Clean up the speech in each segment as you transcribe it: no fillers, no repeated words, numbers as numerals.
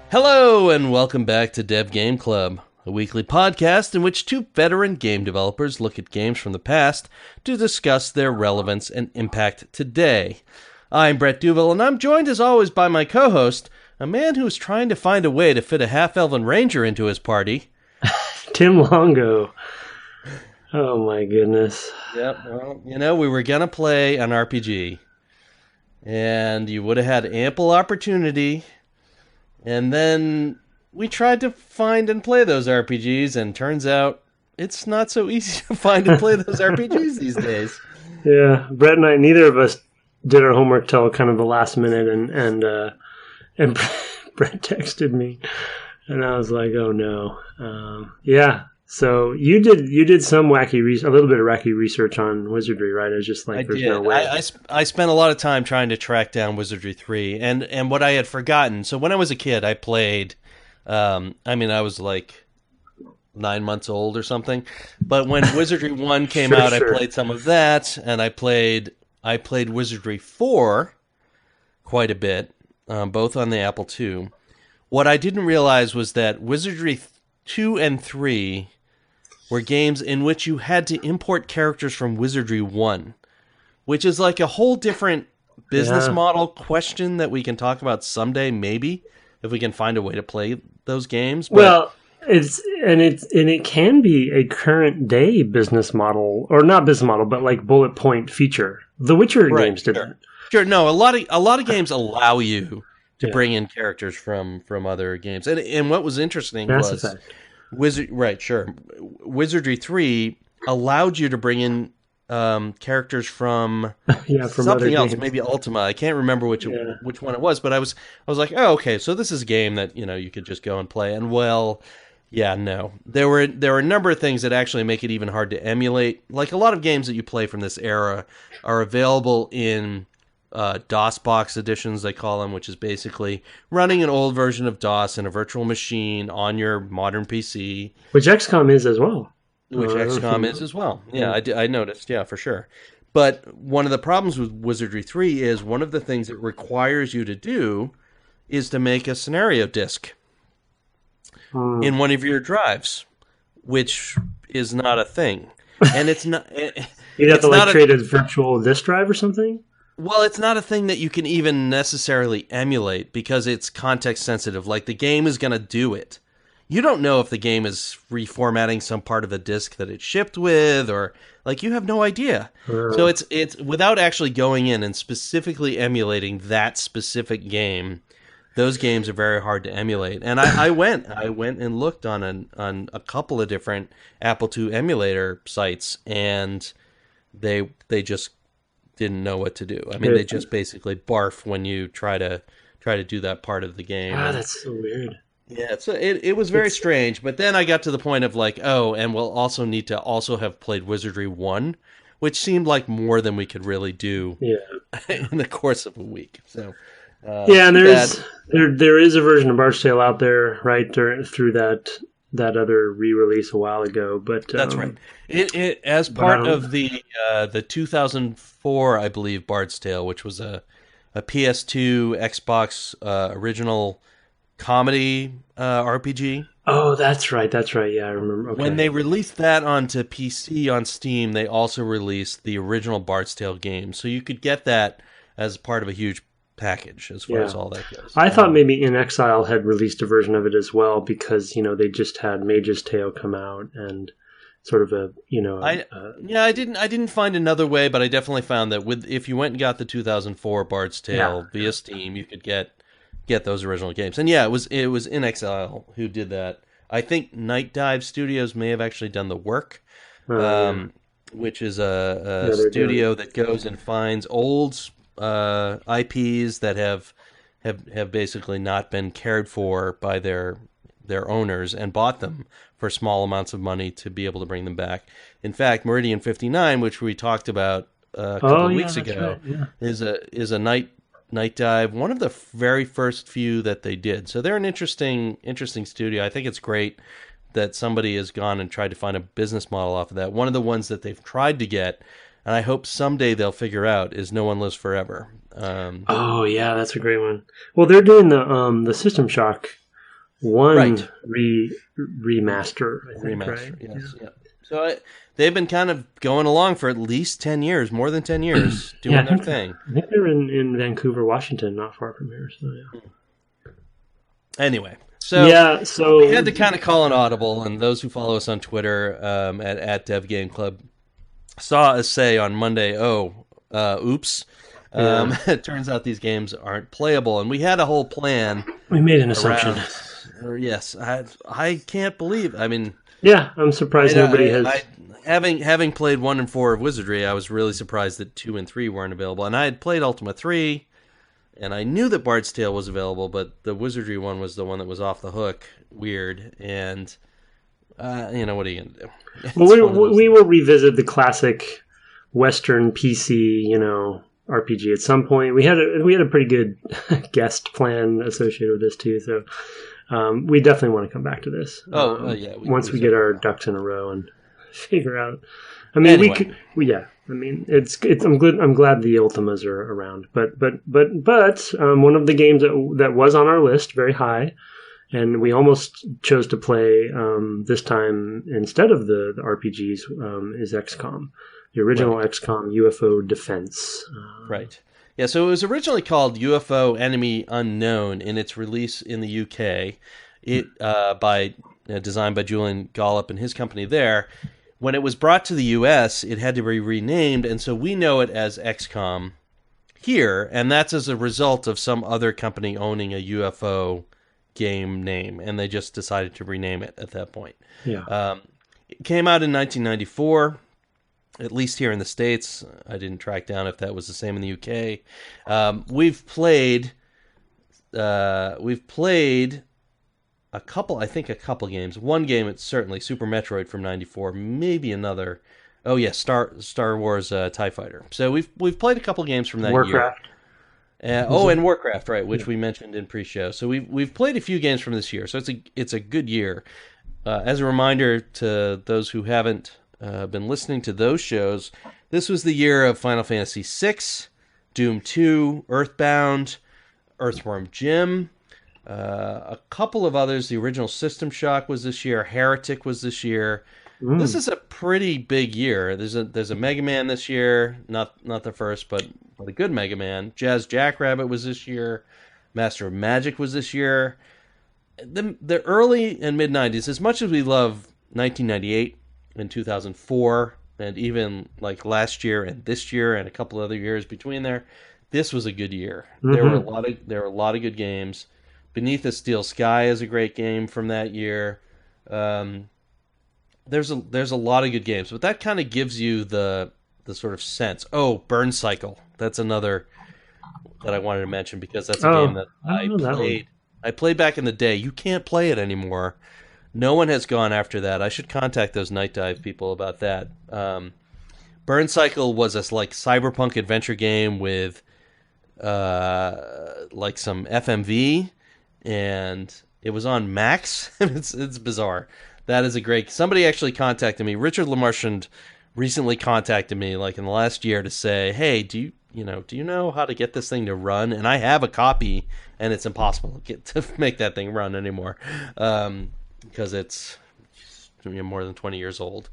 Hello and welcome back to Dev Game Club, a weekly podcast in which two veteran game developers look at games from the past to discuss their relevance and impact today. I'm Brett Duval, and I'm joined as always by my co-host, a man who is trying to find a way to fit a half-elven ranger into his party. Tim Longo. Oh my goodness. Yep, well, we were going to play an RPG, and you would have had ample opportunity. And then we tried to find and play those RPGs, and turns out it's not so easy to find and play those RPGs these days. Yeah, Brett and I, neither of us did our homework till kind of the last minute, and Brett texted me, and I was like, "Oh no." Yeah. So you did some a little bit of wacky research on Wizardry, right? I was just like, "There's no way." I spent a lot of time trying to track down Wizardry 3, and what I had forgotten. So when I was a kid, I played. I was like 9 months old or something. But when Wizardry 1 came out, I played some of that, and I played Wizardry 4 quite a bit, both on the Apple II. What I didn't realize was that Wizardry 2 and 3 were games in which you had to import characters from Wizardry 1, which is like a whole different business model question that we can talk about someday, maybe, if we can find a way to play those games. But well, it can be a current day business model, or not business model, but like bullet point feature. The Witcher games did that. Sure, no, a lot of games allow you to bring in characters from other games. And what was interesting was Wizardry 3 allowed you to bring in characters from something else, maybe Ultima. I can't remember which one it was, but I was like, oh, okay, so this is a game that you could just go and play. And no, there were a number of things that actually make it even hard to emulate. Like a lot of games that you play from this era are available in DOS box editions, they call them, which is basically running an old version of DOS in a virtual machine on your modern PC. Which XCOM is as well. Yeah, I noticed. Yeah, for sure. But one of the problems with Wizardry 3 is one of the things it requires you to do is to make a scenario disk in one of your drives, which is not a thing. And it's not... You'd have to create a virtual disk drive or something? Well, it's not a thing that you can even necessarily emulate because it's context sensitive. Like, the game is going to do it. You don't know if the game is reformatting some part of the disk that it shipped with, or you have no idea. So it's without actually going in and specifically emulating that specific game. Those games are very hard to emulate. And I went and looked on a couple of different Apple II emulator sites, and they just didn't know what to do. I mean, they just basically barf when you try to do that part of the game. Ah, that's so weird. Yeah, so it was very strange. But then I got to the point of and we'll also need to also have played Wizardry 1, which seemed like more than we could really do in the course of a week. So and there is a version of Bard's Tale out there, right, through that other re-release a while ago, but that's right. It as part of the 2004, I believe, Bard's Tale, which was a PS2 Xbox original comedy RPG. Oh, that's right. Yeah, I remember. Okay. When they released that onto PC on Steam, they also released the original Bard's Tale game, so you could get that as part of a huge package as far as all that goes. I thought maybe In Exile had released a version of it as well, because they just had Mage's Tale come out and sort of I didn't find another way, but I definitely found that if you went and got the 2004 Bard's Tale via Steam, you could get those original games. And it was In Exile who did that. I think Night Dive Studios may have actually done the work, which is a studio that goes and finds old IPs that have basically not been cared for by their owners and bought them for small amounts of money to be able to bring them back. In fact, Meridian 59, which we talked about a couple of weeks ago, is a night dive, one of the very first few that they did. So they're an interesting studio. I think it's great that somebody has gone and tried to find a business model off of that. One of the ones that they've tried to get, and I hope someday they'll figure out, is No One Lives Forever. Oh yeah, that's a great one. Well, they're doing the System Shock 1 remaster, I think, right? Yes. Yeah. So they've been kind of going along for at least 10 years, more than 10 years, doing their thing. I think they're in Vancouver, Washington, not far from here. So yeah. Anyway, so we had to kind of call an audible, and those who follow us on Twitter at Dev Game Club saw us say on Monday, oops. It turns out these games aren't playable, and we had a whole plan. We made an assumption. Yes, I can't believe. I mean, yeah, I'm surprised nobody has. Having played 1 and 4 of Wizardry, I was really surprised that 2 and 3 weren't available, and I had played Ultima 3. And I knew that Bard's Tale was available, but the Wizardry one was the one that was off the hook. Weird. And, what are you going to do? Well, we will revisit the classic Western PC, RPG at some point. We had a pretty good guest plan associated with this, too. So we definitely want to come back to this. Yeah. Once we get our ducks in a row and figure out. I mean, anyway. I mean, it's. I'm glad the Ultimas are around, but one of the games that was on our list very high, and we almost chose to play this time instead of the RPGs is XCOM, the original XCOM UFO Defense. Right. Yeah. So it was originally called UFO Enemy Unknown in its release in the UK. Designed by Julian Gollop and his company there. When it was brought to the U.S., it had to be renamed, and so we know it as XCOM here, and that's as a result of some other company owning a UFO game name, and they just decided to rename it at that point. Yeah. It came out in 1994, at least here in the States. I didn't track down if that was the same in the UK. We've played a couple games. One game, it's certainly Super Metroid from '94. Maybe another. Oh yeah, Star Wars TIE Fighter. So we've played a couple games from that Warcraft. year. And Warcraft, right, which we mentioned in pre-show. So we've played a few games from this year. So it's a good year. As a reminder to those who haven't been listening to those shows, this was the year of Final Fantasy VI, Doom 2, Earthbound, Earthworm Jim. A couple of others. The original System Shock was this year. Heretic was this year. This is a pretty big year. There's a Mega Man this year. Not the first, but a good Mega Man. Jazz Jackrabbit was this year. Master of Magic was this year. The early and mid 90s, as much as we love 1998 and 2004, and even like last year and this year and a couple other years between there, this was a good year. There were a lot of good games. Beneath a Steel Sky is a great game from that year. There's a lot of good games, but that kind of gives you the sort of sense. Oh, Burn Cycle. That's another that I wanted to mention because that's a game that I played. I played back in the day. You can't play it anymore. No one has gone after that. I should contact those Night Dive people about that. Burn Cycle was a like cyberpunk adventure game with like some FMV. And it was on Max. It's bizarre. That is a great. Somebody actually contacted me. Richard LeMarchand recently contacted me, like in the last year, to say, "Hey, do you know how to get this thing to run?" And I have a copy, and it's impossible to make that thing run anymore because it's more than 20 years old.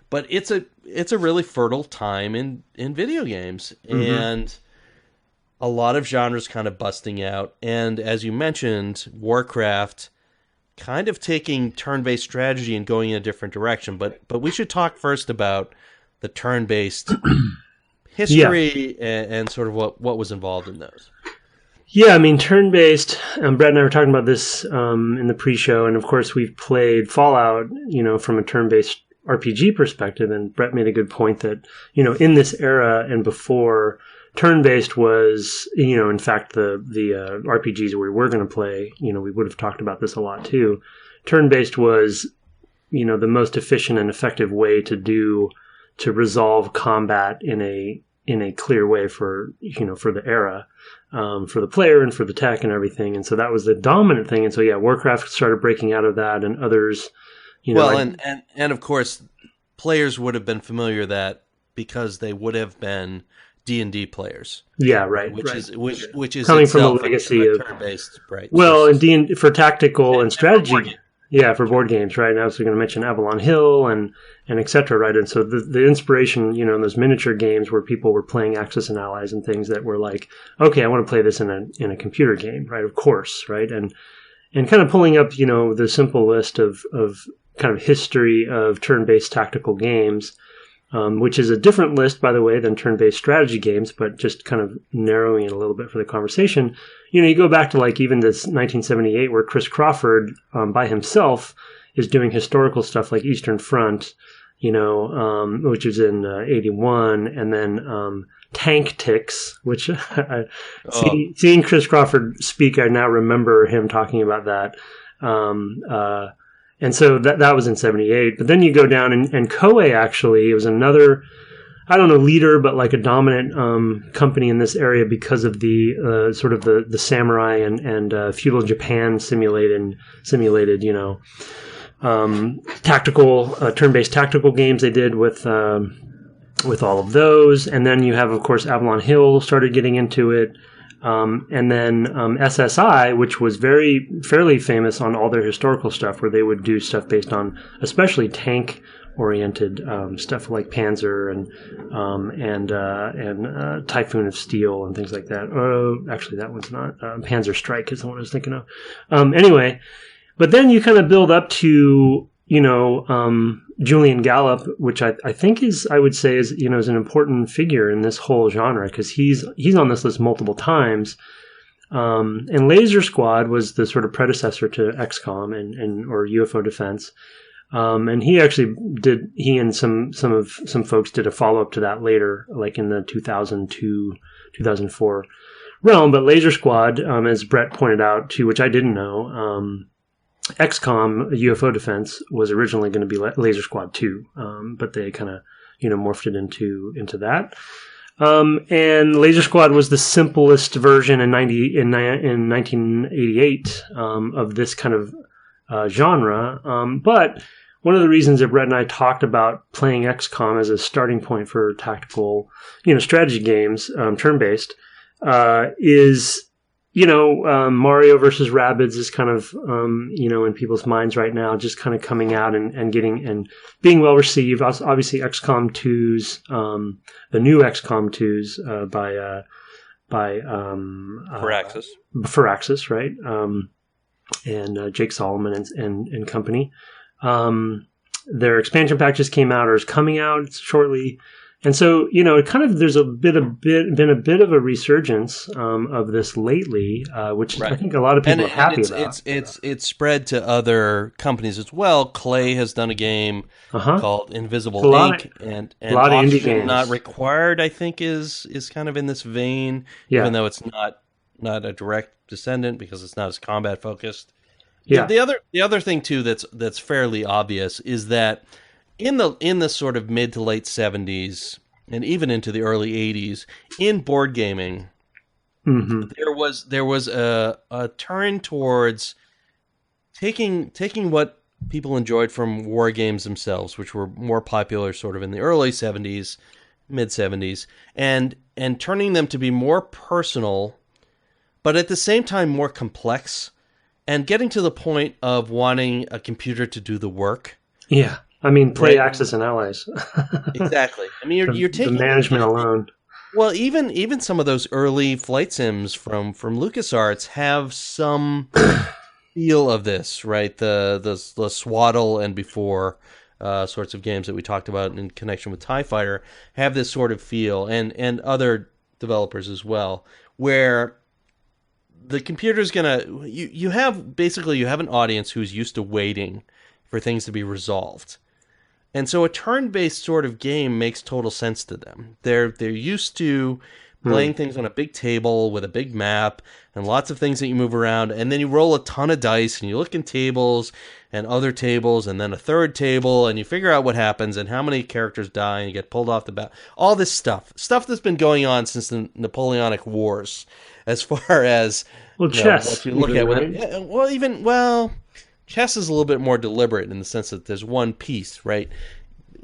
But it's a really fertile time in video games, and a lot of genres kind of busting out. And as you mentioned, Warcraft kind of taking turn-based strategy and going in a different direction. But we should talk first about the turn-based history and sort of what was involved in those. Yeah, I mean, turn-based, Brett and I were talking about this in the pre-show, and of course we've played Fallout, from a turn-based RPG perspective, and Brett made a good point that, in this era and before, turn-based was, in fact, the RPGs we were going to play, we would have talked about this a lot too. Turn-based was, the most efficient and effective way to resolve combat in a clear way for the era, for the player and for the tech and everything. And so that was the dominant thing. And so, Warcraft started breaking out of that, and others, and of course, players would have been familiar that because they would have been D&D players. Yeah, right. Which is coming from a itself legacy of turn-based, right? Well, and D&D for tactical and strategy. For board yeah, for board games, right? And I was going to mention Avalon Hill and et cetera, right? And so the inspiration, you know, in those miniature games where people were playing Axis and Allies and things that were like, okay, I want to play this in a computer game, right? Of course, right? And kind of pulling up, you know, the simple list of kind of history of turn-based tactical games, which is a different list, by the way, than turn-based strategy games, but just kind of narrowing it a little bit for the conversation. You know, you go back to like even this 1978 where Chris Crawford by himself is doing historical stuff like Eastern Front, you know, which is in 81, and then Tank Ticks, which seeing Chris Crawford speak, I now remember him talking about that. And so that was in 78. But then you go down and Koei actually, it was another, I don't know, leader, but like a dominant company in this area because of the sort of the samurai and feudal Japan simulated, you know, tactical, turn-based tactical games they did with all of those. And then you have, of course, Avalon Hill started getting into it. And then SSI, which was fairly famous on all their historical stuff, where they would do stuff based on especially tank-oriented stuff like Panzer and Typhoon of Steel and things like that. Oh, actually, that one's not. Panzer Strike is the one I was thinking of. Anyway, but then you kind of build up to, you know, Julian Gallup, which I think I would say is an important figure in this whole genre because he's on this list multiple times. And Laser Squad was the sort of predecessor to XCOM or UFO Defense. And he and some folks did a follow up to that later, like in the 2002, 2004 realm. But Laser Squad, as Brett pointed out too, which I didn't know, XCOM UFO Defense was originally going to be Laser Squad 2, but they kind of morphed it into that. And Laser Squad was the simplest version in 1988 of this kind of genre. But one of the reasons that Brett and I talked about playing XCOM as a starting point for tactical, strategy games, turn-based, is Mario versus Rabbids is kind of, in people's minds right now, just kind of coming out and getting and being well received. Obviously, XCOM 2's, the new XCOM 2's by Firaxis, right? And Jake Solomon and company. Their expansion pack just came out or is coming out shortly. And so, it kind of, there's been a bit of a resurgence of this lately, which I think a lot of people are happy about. It's spread to other companies as well. Clay has done a game called Invisible Ink, and a lot of indie games. Not Required, I think, is kind of in this vein, even though it's not a direct descendant because it's not as combat focused. Yeah. The other thing too that's fairly obvious is that in the sort of mid to late 70s and even into the early 80s, in board gaming, there was a turn towards taking what people enjoyed from war games themselves, which were more popular sort of in the early 70s, mid 70s, and turning them to be more personal, but at the same time more complex, and getting to the point of wanting a computer to do the work. Yeah. I mean, play Axis and Allies. Exactly. I mean, you're taking the management alone. Well, even some of those early flight sims from LucasArts have some feel of this, right? The Swaddle and before sorts of games that we talked about in connection with TIE Fighter have this sort of feel, and other developers as well, where the computer's gonna you have an audience who's used to waiting for things to be resolved. And so a turn-based sort of game makes total sense to them. They're used to playing things on a big table with a big map and lots of things that you move around, and then you roll a ton of dice and you look in tables and other tables and then a third table and you figure out what happens and how many characters die and you get pulled off the bat. All this stuff that's been going on since the Napoleonic Wars, as far as chess. What you look at with chess is a little bit more deliberate in the sense that there's one piece, right?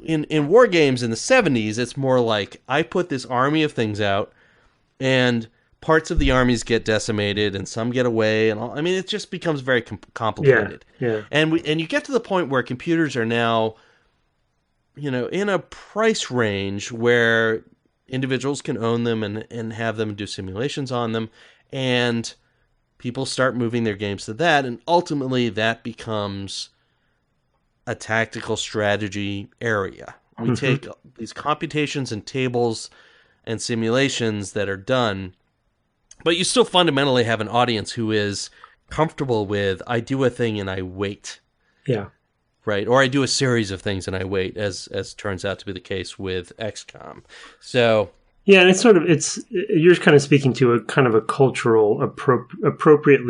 in war games in the 70s, it's more like I put this army of things out, and parts of the armies get decimated, and some get away, and all. I mean, it just becomes very complicated. Yeah. And you get to the point where computers are now, in a price range where individuals can own them and have them do simulations on them, and people start moving their games to that, and ultimately that becomes a tactical strategy area. We take these computations and tables and simulations that are done, but you still fundamentally have an audience who is comfortable with, I do a thing and I wait. Yeah. Right, or I do a series of things and I wait, as turns out to be the case with XCOM. So yeah, and you're kind of speaking to a kind of a cultural appropriate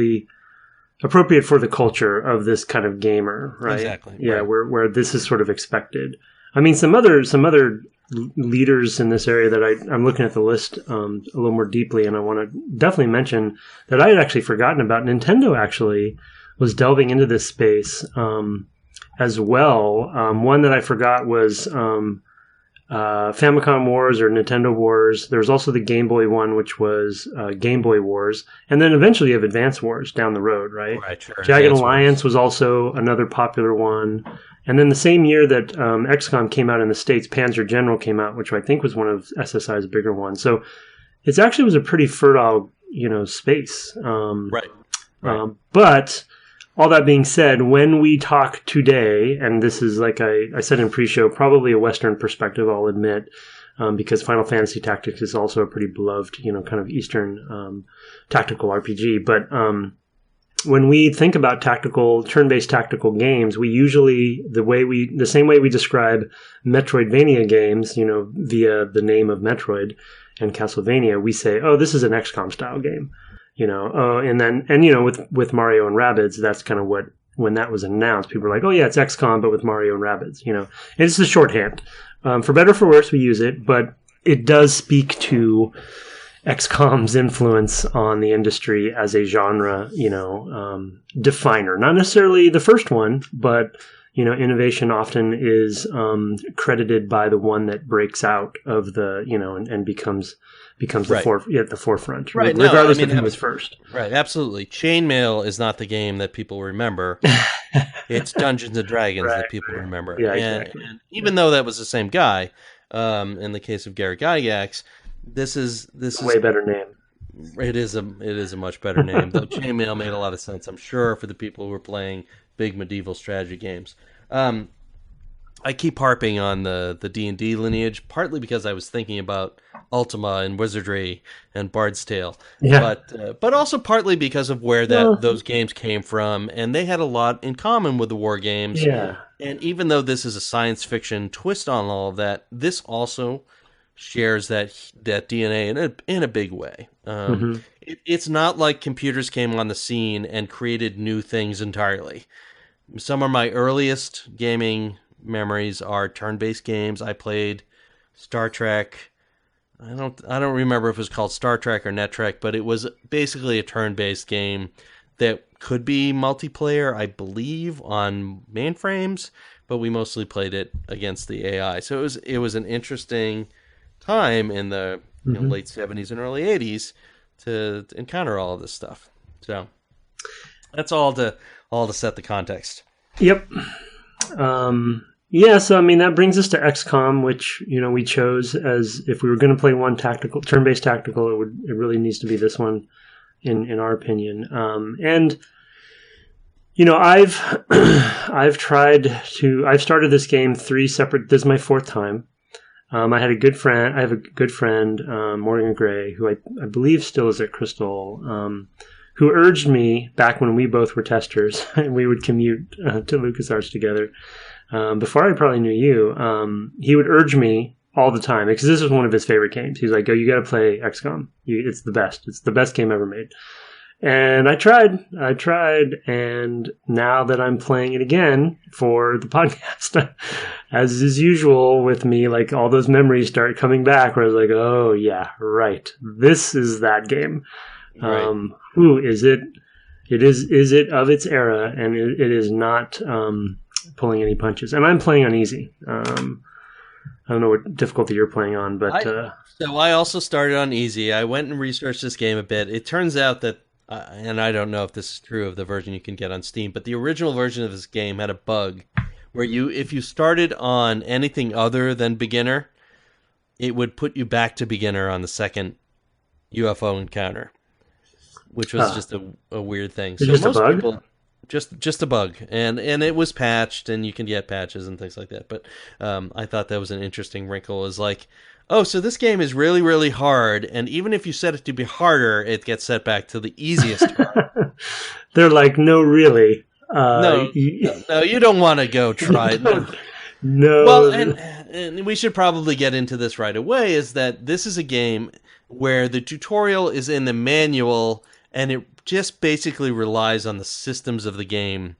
for the culture of this kind of gamer, right? Exactly. Yeah, right. where this is sort of expected. I mean, some other leaders in this area that I'm looking at the list a little more deeply, and I want to definitely mention that I had actually forgotten about. Nintendo actually was delving into this space. As well. One that I forgot was Famicom Wars or Nintendo Wars. There was also the Game Boy one, which was Game Boy Wars. And then eventually you have Advance Wars down the road, right? Right, sure. Jagged Advance Alliance was also another popular one. And then the same year that XCOM came out in the States, Panzer General came out, which I think was one of SSI's bigger ones. So it actually was a pretty fertile, space. Right. But all that being said, when we talk today, and this is like I said in pre-show, probably a Western perspective, I'll admit, because Final Fantasy Tactics is also a pretty beloved, kind of Eastern tactical RPG. But when we think about turn-based tactical games, we usually, the same way we describe Metroidvania games, via the name of Metroid and Castlevania, we say, oh, this is an XCOM style game. With Mario and Rabbids, that's kind of when that was announced, people were like, oh yeah, it's XCOM, but with Mario and Rabbids, and it's the shorthand. For better or for worse, we use it, but it does speak to XCOM's influence on the industry as a genre, definer. Not necessarily the first one, but, innovation often is credited by the one that breaks out of the, and becomes right. the forefront, right? Regardless of who was first. Right, absolutely. Chainmail is not the game that people remember. It's Dungeons and Dragons that people remember. Yeah, exactly. And even though that was the same guy, in the case of Gary Gygax, this is a way better name. It is a much better name. Though Chainmail made a lot of sense, I'm sure, for the people who were playing big medieval strategy games. I keep harping on the D&D lineage, partly because I was thinking about Ultima and Wizardry and Bard's Tale, but also partly because of where those games came from, and they had a lot in common with the war games. Yeah. And even though this is a science fiction twist on all of that, this also shares that DNA in a big way. It's not like computers came on the scene and created new things entirely. Some of my earliest gaming memories are turn-based games. I played Star Trek. I don't remember if it was called Star Trek or NetTrek, but it was basically a turn-based game that could be multiplayer, I believe, on mainframes, but we mostly played it against the AI. So it was an interesting time in the late 70s and early 80s to encounter all of this stuff. So that's all to set the context. Yep. Yeah, so I mean that brings us to XCOM, which we chose as if we were going to play one turn-based tactical, it really needs to be this one, in our opinion. I've started this game 3 separate. This is my 4th time. I have a good friend, Morgan Gray, who I believe still is at Crystal, who urged me back when we both were testers and we would commute to LucasArts together. Before I probably knew you, he would urge me all the time because this is one of his favorite games. He's like, "Oh, you got to play XCOM. It's the best. It's the best game ever made." And I tried, and now that I'm playing it again for the podcast, as is usual with me, like all those memories start coming back. Where I was like, "Oh yeah, right. This is that game." Right. Who is it? Is it of its era, and it is not pulling any punches. And I'm playing on easy. I don't know what difficulty you're playing on, but So I also started on easy. I went and researched this game a bit. It turns out that, and I don't know if this is true of the version you can get on Steam, but the original version of this game had a bug where if you started on anything other than beginner, it would put you back to beginner on the second UFO encounter, which was just a weird thing. So just most a bug? people, just a bug, and it was patched, and you can get patches and things like that. But I thought that was an interesting wrinkle. Is like, oh, so this game is really, really hard, and even if you set it to be harder, it gets set back to the easiest hard. They're like, no, really. No, you don't want to go try it. No. Well, and we should probably get into this right away, is that this is a game where the tutorial is in the manual, and it just basically relies on the systems of the game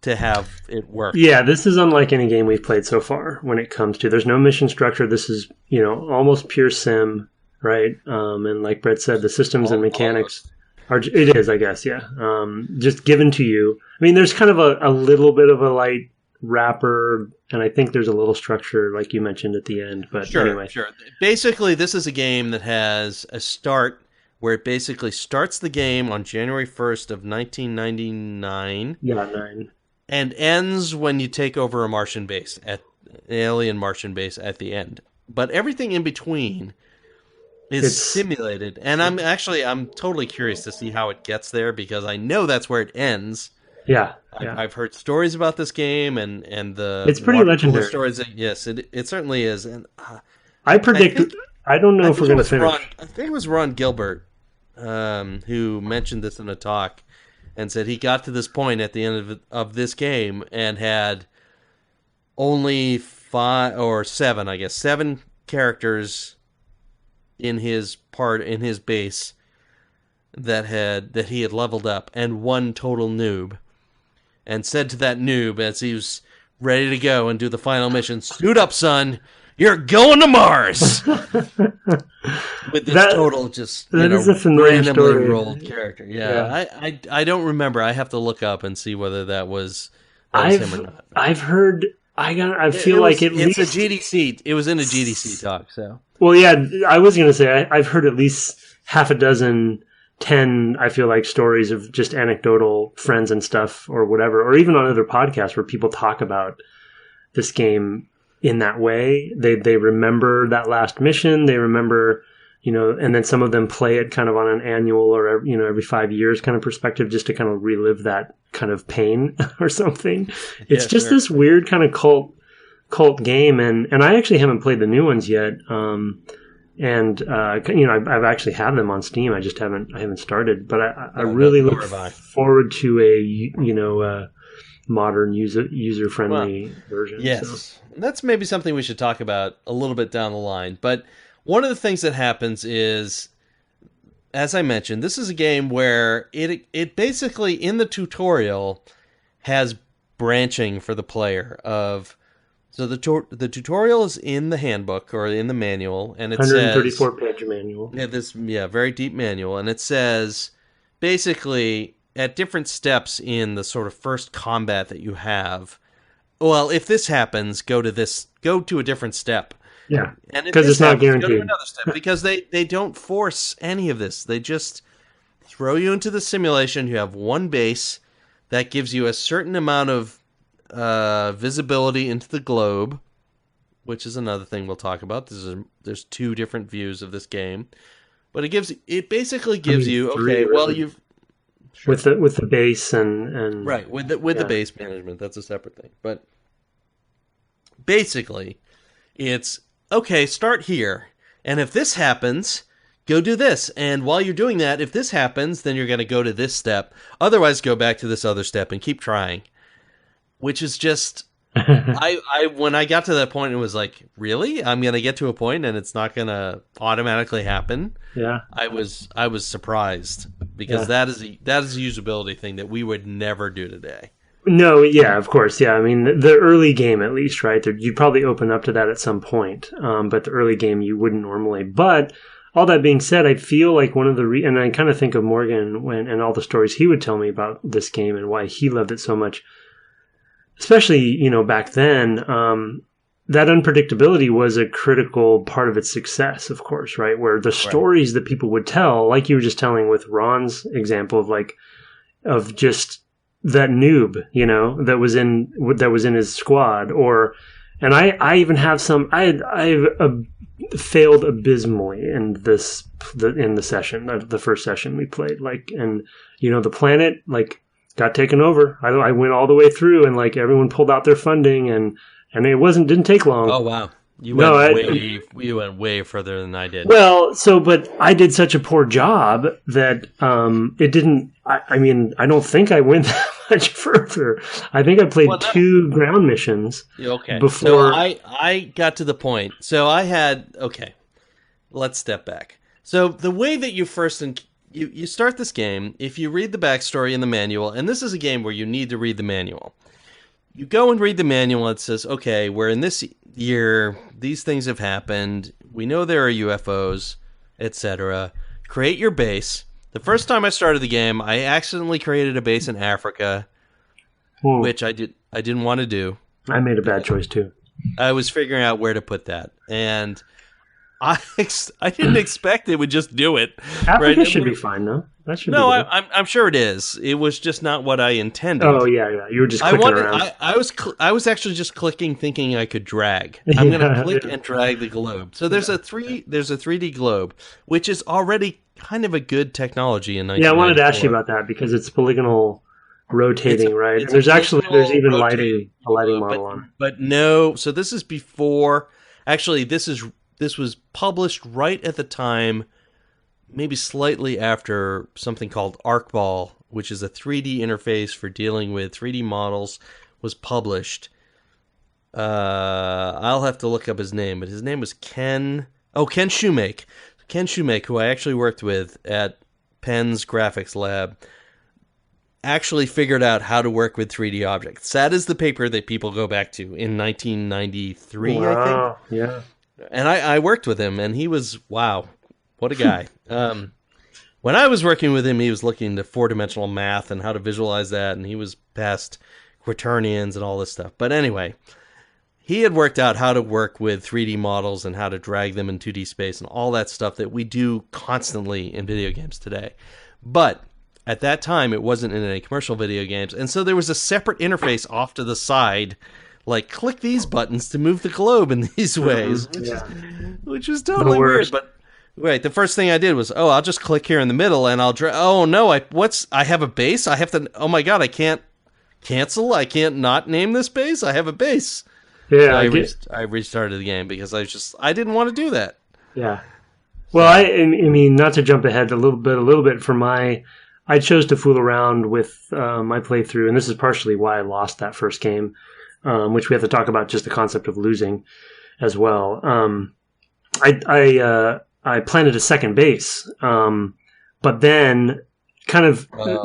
to have it work. Yeah, this is unlike any game we've played so far when it comes to, there's no mission structure. This is, almost pure sim, right? And like Brett said, the systems and mechanics it is, I guess, yeah. Just given to you. I mean, there's kind of a little bit of a light wrapper, and I think there's a little structure, like you mentioned at the end. But anyway. Sure. Basically, this is a game that has a start where it basically starts the game on January 1st of 1999. Yeah, 9. And ends when you take over a Martian base, an alien Martian base at the end. But everything in between is simulated. And I'm totally curious to see how it gets there, because I know that's where it ends. Yeah. I've heard stories about this game and it's pretty legendary. Stories. Yes, it certainly is. And I predict. I don't know if we're going to finish. I think it was Ron Gilbert who mentioned this in a talk and said he got to this point at the end of this game and had only 5 or 7, I guess, 7 characters in his base that he had leveled up, and 1 total noob. And said to that noob as he was ready to go and do the final mission, "Suit up, son. You're going to Mars." With this total just is a familiar randomly story. rolled character. Yeah. I don't remember. I have to look up and see whether that was him or not. I've heard. I feel like it's a GDC. It was in a GDC talk. So. Well, yeah, I was going to say I've heard at least half a dozen. 10, I feel like, stories of just anecdotal friends and stuff or whatever, or even on other podcasts where people talk about this game in that way. They remember that last mission. They remember, and then some of them play it kind of on an annual or, every 5 years kind of perspective, just to kind of relive that kind of pain or something. It's just this weird kind of cult game. And I actually haven't played the new ones yet. And I've actually had them on Steam. I just haven't started. But I really look forward to a modern user friendly version. Yes, so. That's maybe something we should talk about a little bit down the line. But one of the things that happens is, as I mentioned, this is a game where it basically in the tutorial has branching for the player of. So the tutorial is in the handbook or in the manual, and it 134-page manual. Yeah, very deep manual, and it says basically at different steps in the sort of first combat that you have. Well, if this happens, go to a different step. Yeah, because it's not guaranteed. Go to another step, because they don't force any of this. They just throw you into the simulation. You have one base that gives you a certain amount of visibility into the globe, which is another thing we'll talk about. There's 2 different views of this game, but it basically gives you you've with the base and right with the base management. That's a separate thing, but basically it's okay. Start here, and if this happens, go do this. And while you're doing that, if this happens, then you're going to go to this step. Otherwise, go back to this other step and keep trying. Which is just, when I got to that point, it was like, really? I'm going to get to a point and it's not going to automatically happen? Yeah. I was surprised, because that is a usability thing that we would never do today. No, yeah, of course. Yeah, I mean, the early game, at least, right? You'd probably open up to that at some point. But the early game, you wouldn't normally. But all that being said, I feel like one of the and I kind of think of Morgan and all the stories he would tell me about this game and why he loved it so much. Especially, back then, that unpredictability was a critical part of its success, of course, right? Where the stories that people would tell, like you were just telling with Ron's example of just that noob, that was in his squad, and I even have some. I've failed abysmally in the session, the first session we played. The planet got taken over. I went all the way through, and everyone pulled out their funding, and it didn't take long. Oh wow. You went way further than I did. Well, but I did such a poor job that it didn't. I don't think I went that much further. I think I played 2 ground missions. Okay. Before so I got to the point. So I had Let's step back. So the way that you first you start this game, if you read the backstory in the manual, and this is a game where you need to read the manual. You go and read the manual. It says, okay, we're in this year. These things have happened. We know there are UFOs, etc. Create your base. The first time I started the game, I accidentally created a base in Africa, which I didn't want to do. I made a bad choice too. I was figuring out where to put that, and I didn't expect it would just do it. Africa should be fine though. That should. No, I'm sure it is. It was just not what I intended. Oh yeah. You were just clicking around. I was actually just clicking, thinking I could drag. I'm going to click and drag the globe. So there's a 3D globe, which is already kind of a good technology in 1994. Yeah, I wanted to ask you about that because it's polygonal rotating, right? And there's even a lighting model on it. But no, so this is before. Actually, this was published right at the time. Maybe slightly after something called ArcBall, which is a 3D interface for dealing with 3D models, was published. I'll have to look up his name, but his name was Ken Shoemake. Ken Shoemake, who I actually worked with at Penn's graphics lab, actually figured out how to work with 3D objects. That is the paper that people go back to in 1993, I think. Yeah. And I worked with him, and he was, wow. What a guy. When I was working with him, he was looking into 4-dimensional math and how to visualize that, and he was past quaternions and all this stuff. But anyway, he had worked out how to work with 3D models and how to drag them in 2D space and all that stuff that we do constantly in video games today. But at that time, it wasn't in any commercial video games, and so there was a separate interface off to the side, click these buttons to move the globe in these ways, which was totally weird, but... Right, the first thing I did was, I'll just click here in the middle and I'll I have a base? I have to, oh my god, I can't cancel? I can't not name this base? I have a base. Yeah, so I restarted the game because I didn't want to do that. Yeah. Well, I mean, not to jump ahead a little bit for I chose to fool around with my playthrough, and this is partially why I lost that first game, which we have to talk about just the concept of losing as well. I planted a second base, but then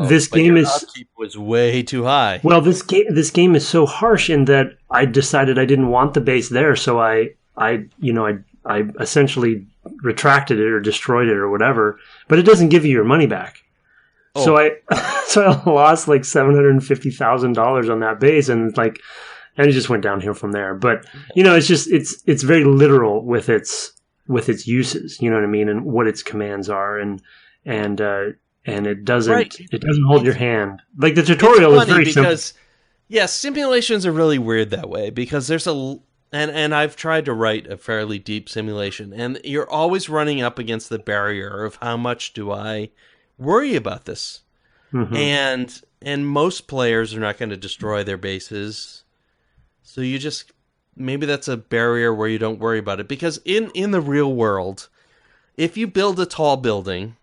this game upkeep was way too high. Well, this game is so harsh in that I decided I didn't want the base there, so I essentially retracted it or destroyed it or whatever. But it doesn't give you your money back. Oh. So I lost $750,000 on that base, and it just went downhill from there. But it's very literal with its uses, you know what I mean, and what its commands are, and it doesn't hold your hand. The tutorial is very simple. Simulations are really weird that way because there's and I've tried to write a fairly deep simulation, and you're always running up against the barrier of how much do I worry about this, and most players are not going to destroy their bases, so you just. Maybe that's a barrier where you don't worry about it. Because in the real world, if you build a tall building,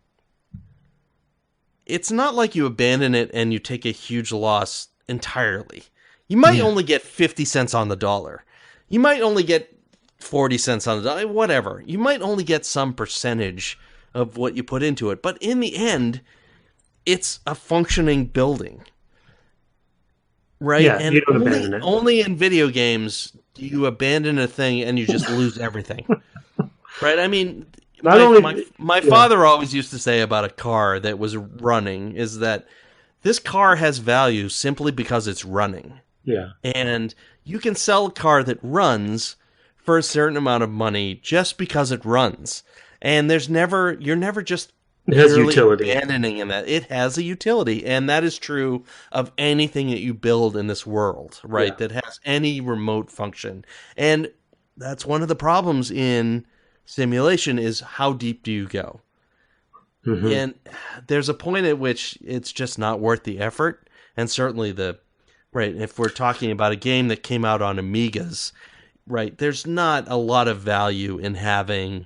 it's not like you abandon it and you take a huge loss entirely. You might only get 50 cents on the dollar. You might only get 40 cents on the dollar, whatever. You might only get some percentage of what you put into it. But in the end, it's a functioning building. Right? Yeah, and you don't abandon it. Only in video games do you abandon a thing and you just lose everything. Right? I mean, my father always used to say about a car that was running is that this car has value simply because it's running. Yeah. And you can sell a car that runs for a certain amount of money just because it runs. And you're never just it has utility. abandoning in that. It has a utility, and that is true of anything that you build in this world, right? Yeah. That has any remote function. And that's one of the problems in simulation is how deep do you go? Mm-hmm. And there's a point at which it's just not worth the effort. And certainly if we're talking about a game that came out on Amigas, right, there's not a lot of value in having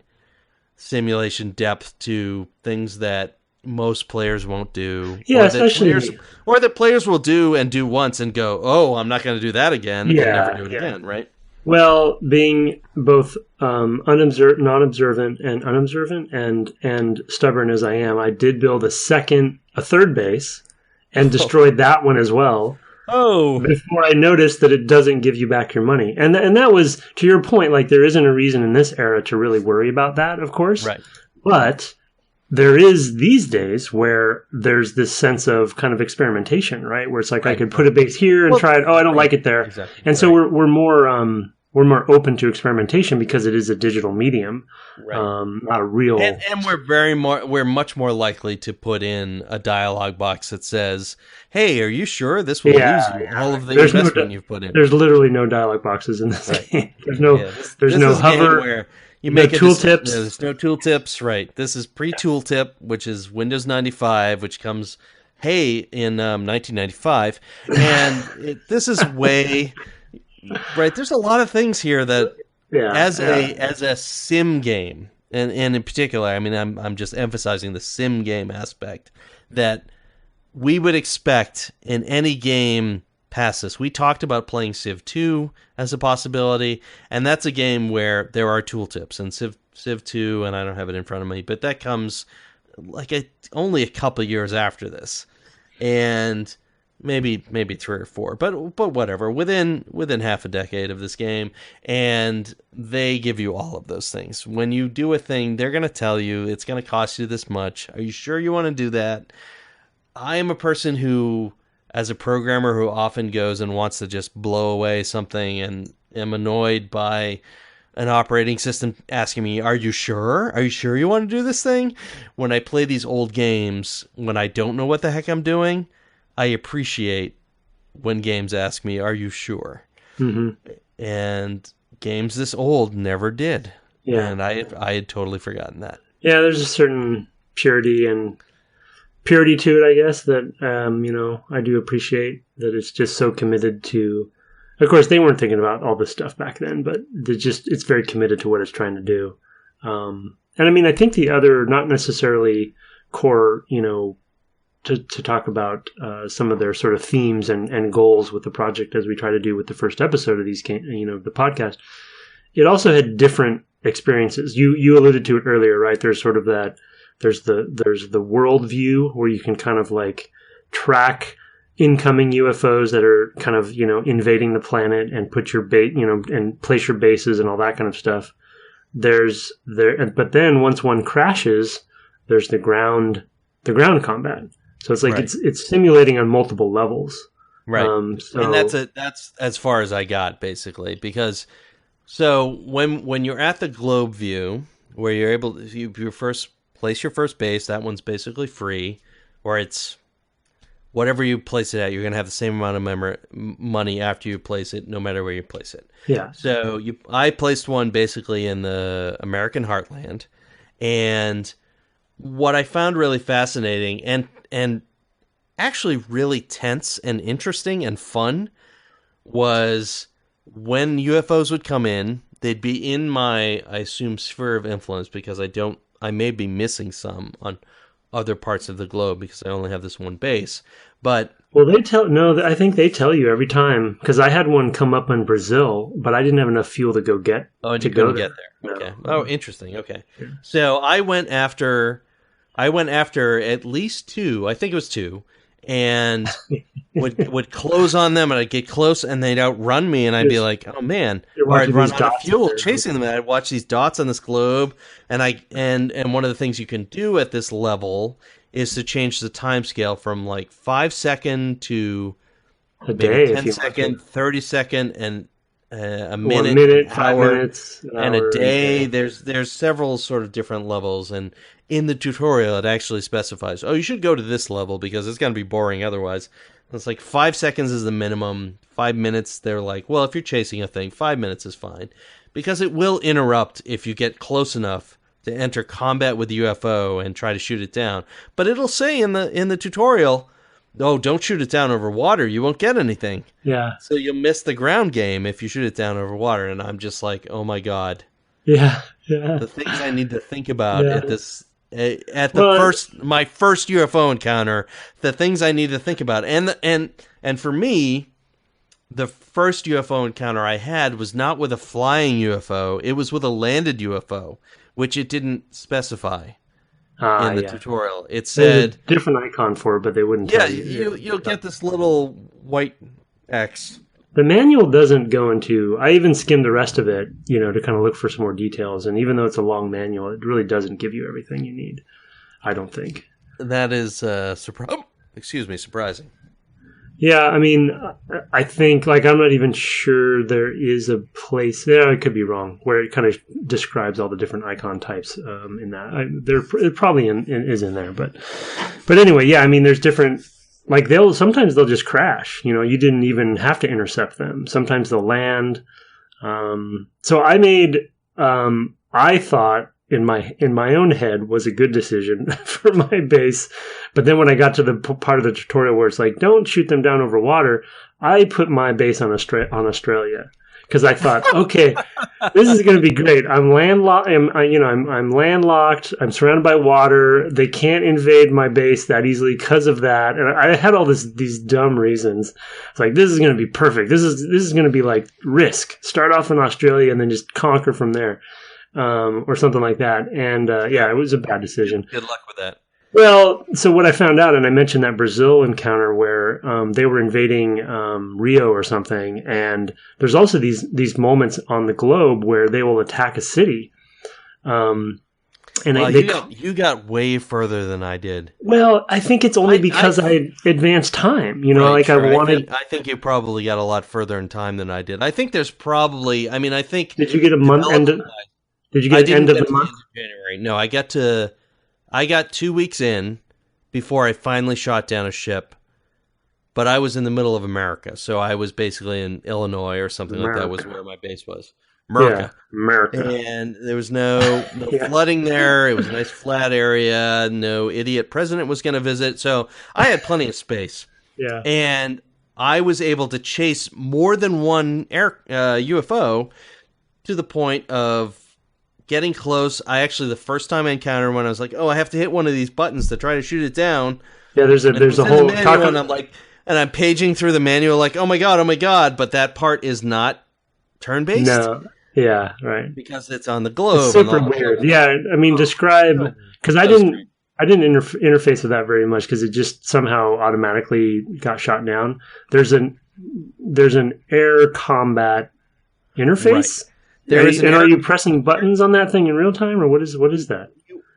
simulation depth to things that most players won't do. Yeah, especially... Or that players will do and do once and go, oh, I'm not going to do that again, and never do it again, right? Well, being both non-observant and unobservant and stubborn as I am, I did build a third base and destroyed that one as well. Oh. Before I noticed that it doesn't give you back your money. And that was, to your point, like there isn't a reason in this era to really worry about that, of course. Right. But there is these days where there's this sense of kind of experimentation, right? Where it's like I could put a base here and try it. Oh, I don't like it there. Exactly. And so we're more open to experimentation because it is a digital medium, not a real. And we're much more likely to put in a dialogue box that says, "Hey, are you sure this will lose you all of the investment you've put in?" There's literally no dialogue boxes in this game. There's no there's no hover. Where you make tooltips. There's no tooltips. Right. This is pre-tooltip, which is Windows 95, which comes in 1995, and this is way. Right, there's a lot of things here that, as a sim game, and in particular, I mean, I'm just emphasizing the sim game aspect that we would expect in any game past this. We talked about playing Civ 2 as a possibility, and that's a game where there are tooltips, and Civ 2, and I don't have it in front of me, but that comes only a couple years after this, and maybe 3 or 4, but whatever, within half a decade of this game, and they give you all of those things. When you do a thing, they're going to tell you it's going to cost you this much. Are you sure you want to do that? I am a person who, as a programmer, who often goes and wants to just blow away something and am annoyed by an operating system asking me, are you sure? Are you sure you want to do this thing? When I play these old games, when I don't know what the heck I'm doing, I appreciate when games ask me, are you sure? Mm-hmm. And games this old never did. Yeah. And I had totally forgotten that. Yeah, there's a certain purity to it, I guess, that, I do appreciate that it's just so committed to. Of course, they weren't thinking about all this stuff back then, but it's very committed to what it's trying to do. And I mean, I think the other, not necessarily core, to talk about some of their sort of themes and goals with the project, as we try to do with the first episode of the podcast. It also had different experiences. You alluded to it earlier, right? There's sort of that. There's the world view where you can kind of like track incoming UFOs that are kind of invading the planet and put your bait and place your bases and all that kind of stuff. But then once one crashes, there's the ground combat. So it's like it's simulating on multiple levels, right? And that's as far as I got, basically, because when you're at the globe view, where you're able to place your first base, that one's basically free, or it's whatever you place it at, you're going to have the same amount of money after you place it, no matter where you place it. Yeah. So I placed one basically in the American heartland, and what I found really fascinating and actually really tense and interesting and fun was when UFOs would come in, they'd be in my, I assume, sphere of influence, because I may be missing some on other parts of the globe because I only have this one base. But I think they tell you every time, because I had one come up in Brazil, but I didn't have enough fuel to go get. Oh, and you couldn't get there. Okay. No. Oh, interesting. Okay. Yeah. So I went after at least 2. I think it was 2, and would close on them, and I'd get close, and they'd outrun me, and I'd be like, "Oh man!" Or I'd run out of fuel chasing them, and I'd watch these dots on this globe, and one of the things you can do at this level is to change the time scale from like 5 second to a day, 10 second, 30 second, and a Or minute, a minute, an 5 hour, minutes, an and hour, a day. a day. There's several sort of different levels, and in the tutorial it actually specifies, oh, you should go to this level because it's going to be boring otherwise. It's like 5 seconds is the minimum. 5 minutes, they're like, well, if you're chasing a thing, 5 minutes is fine. Because it will interrupt if you get close enough to enter combat with the UFO and try to shoot it down. But it'll say in the tutorial, oh, don't shoot it down over water. You won't get anything. Yeah. So you'll miss the ground game if you shoot it down over water. And I'm just like, oh my God. Yeah. Yeah. The things I need to think about Yeah. at this... my first UFO encounter, the things I need to think about. And for me, the first UFO encounter I had was not with a flying UFO. It was with a landed UFO, which it didn't specify in the tutorial. It said... a different icon for it, but they wouldn't Yeah, tell you. you'll get this little white X. The manual doesn't go into... I even skimmed the rest of it, to kind of look for some more details. And even though it's a long manual, it really doesn't give you everything you need, I don't think. That is surprising. Yeah, I mean, I think, I'm not even sure there is a place, I could be wrong, where it kind of describes all the different icon types in that. It probably is in there, but anyway, yeah, I mean, there's different, sometimes they'll just crash, you didn't even have to intercept them. Sometimes they'll land. So I thought, in my own head, was a good decision for my base. But then when I got to the part of the tutorial where it's like, don't shoot them down over water, I put my base on Australia. Because I thought, okay, this is going to be great. I'm landlocked. I'm landlocked. I'm surrounded by water. They can't invade my base that easily because of that. And I had all these dumb reasons. It's like, this is going to be perfect. This is going to be like Risk. Start off in Australia and then just conquer from there. Or something like that. And it was a bad decision. Good luck with that. Well, so what I found out, and I mentioned that Brazil encounter where they were invading Rio or something, and there's also these moments on the globe where they will attack a city. You got way further than I did. Well, I think it's only because I advanced time. Right, sure. I wanted. I think you probably got a lot further in time than I did. I think there's probably. I mean, I think. Did you get a month end? Did you get end of the month? January. No, I got 2 weeks in before I finally shot down a ship. But I was in the middle of America, so I was basically in Illinois or something like that was where my base was. America. Yeah, America. And there was no flooding there. It was a nice flat area. No idiot president was going to visit. So I had plenty of space. Yeah. And I was able to chase more than one UFO to the point of getting close. The first time I encountered one, I was like, oh, I have to hit one of these buttons to try to shoot it down. Yeah, there's a whole... And I'm like... And I'm paging through the manual like, oh my god, but that part is not turn-based. No, yeah, right. Because it's on the globe. It's super weird. Yeah, I mean, describe... Because I didn't interface with that very much because it just somehow automatically got shot down. There's an air combat interface. Right. Are you pressing buttons on that thing in real time, or what is that?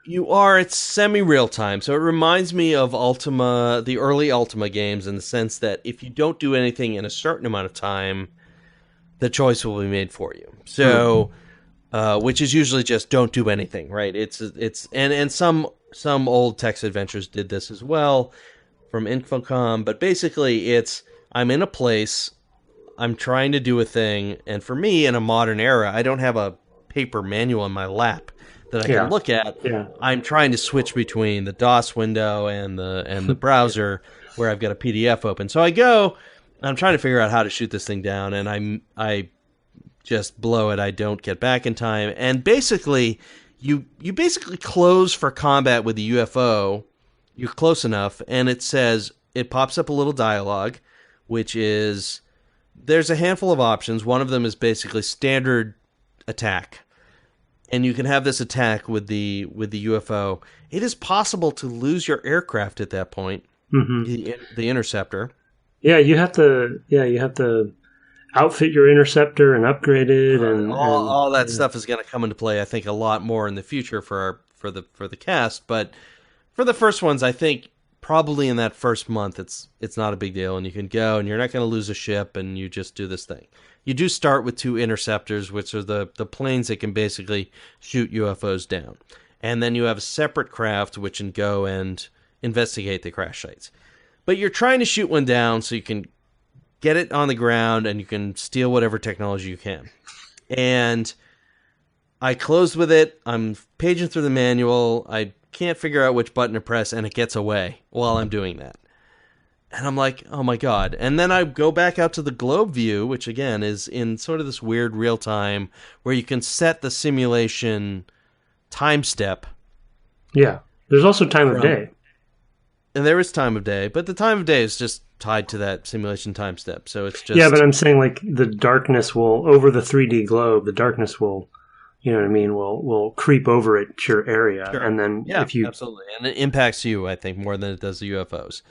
You are. It's semi-real time, so it reminds me of Ultima, the early Ultima games, in the sense that if you don't do anything in a certain amount of time, the choice will be made for you. So, which is usually just don't do anything, right? And some old text adventures did this as well from Infocom, but basically it's I'm in a place, I'm trying to do a thing, and for me in a modern era, I don't have a paper manual in my lap that I can look at. Yeah. I'm trying to switch between the DOS window and the browser where I've got a PDF open. So I'm trying to figure out how to shoot this thing down, and I just blow it. I don't get back in time. And basically, you basically close for combat with the UFO. You're close enough, and it pops up a little dialogue, which is there's a handful of options. One of them is basically standard attack. And you can have this attack with the UFO. It is possible to lose your aircraft at that point, the interceptor. Yeah, you have to outfit your interceptor and upgrade it, and all that stuff is going to come into play. I think a lot more in the future for the cast. But for the first ones, I think probably in that first month, it's not a big deal, and you can go, and you're not going to lose a ship, and you just do this thing. You do start with 2 interceptors, which are the planes that can basically shoot UFOs down. And then you have a separate craft which can go and investigate the crash sites. But you're trying to shoot one down so you can get it on the ground and you can steal whatever technology you can. And I closed with it. I'm paging through the manual. I can't figure out which button to press, and it gets away while I'm doing that. And I'm like, oh my God. And then I go back out to the globe view, which again is in sort of this weird real time where you can set the simulation time step. Yeah. There's also time of day. And there is time of day, but the time of day is just tied to that simulation time step. So it's just... Yeah, but I'm saying like the darkness will, over the 3D globe, the darkness will, you know what I mean, will creep over it to your area. Sure. And then if you... absolutely. And it impacts you, I think, more than it does the UFOs.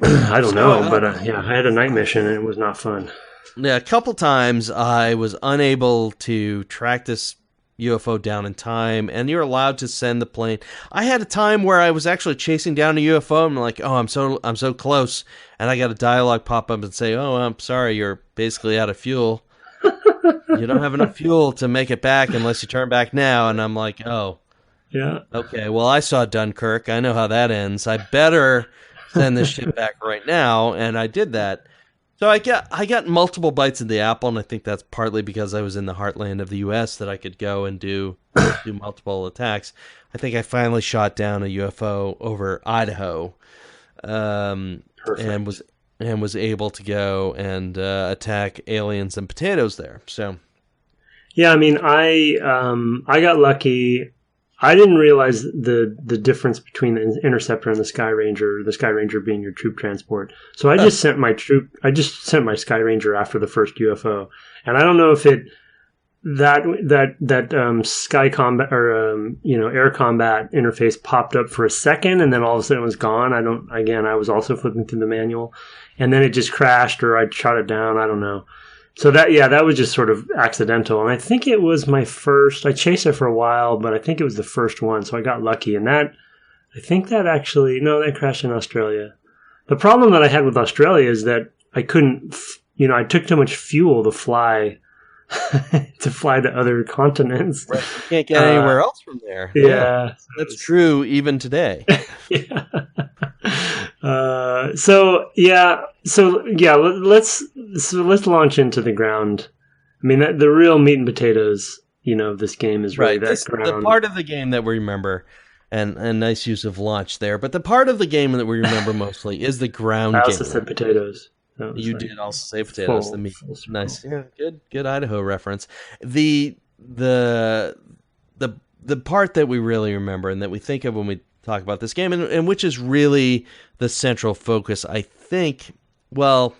I don't know, but I had a night mission and it was not fun. Yeah, a couple times I was unable to track this UFO down in time, and you're allowed to send the plane. I had a time where I was actually chasing down a UFO, and I'm like, oh, I'm so close, and I got a dialogue pop up and say, oh, I'm sorry, you're basically out of fuel. You don't have enough fuel to make it back unless you turn back now. And I'm like, oh, yeah, okay, well, I saw Dunkirk. I know how that ends. I better send this ship back right now, and I did that. So I got multiple bites of the apple, and I think that's partly because I was in the heartland of the U.S. that I could go and do multiple attacks. I think I finally shot down a UFO over Idaho, and was able to go and attack aliens and potatoes there. So, yeah, I mean, I got lucky. I didn't realize the difference between the Interceptor and the Sky Ranger. The Sky Ranger being your troop transport. So I just sent my Sky Ranger after the first UFO, and I don't know if that sky combat or air combat interface popped up for a second and then all of a sudden it was gone. I was also flipping through the manual, and then it just crashed or I shot it down. I don't know. So that was just sort of accidental. And I think it was my first, I chased it for a while, but I think it was the first one. So I got lucky. And that crashed in Australia. The problem that I had with Australia is that I couldn't, I took too much fuel to fly, to fly to other continents. Right. You can't get anywhere else from there. Yeah. That's true even today. Yeah. Let's launch into the ground. I mean, the real meat and potatoes, of this game is really that ground. The part of the game that we remember, and nice use of launch there, but the part of the game that we remember mostly is the ground game. I also said potatoes. You did also say potatoes. The meat. Nice. Yeah, good Idaho reference. The part that we really remember and that we think of when we talk about this game, and which is really the central focus, I think. Well,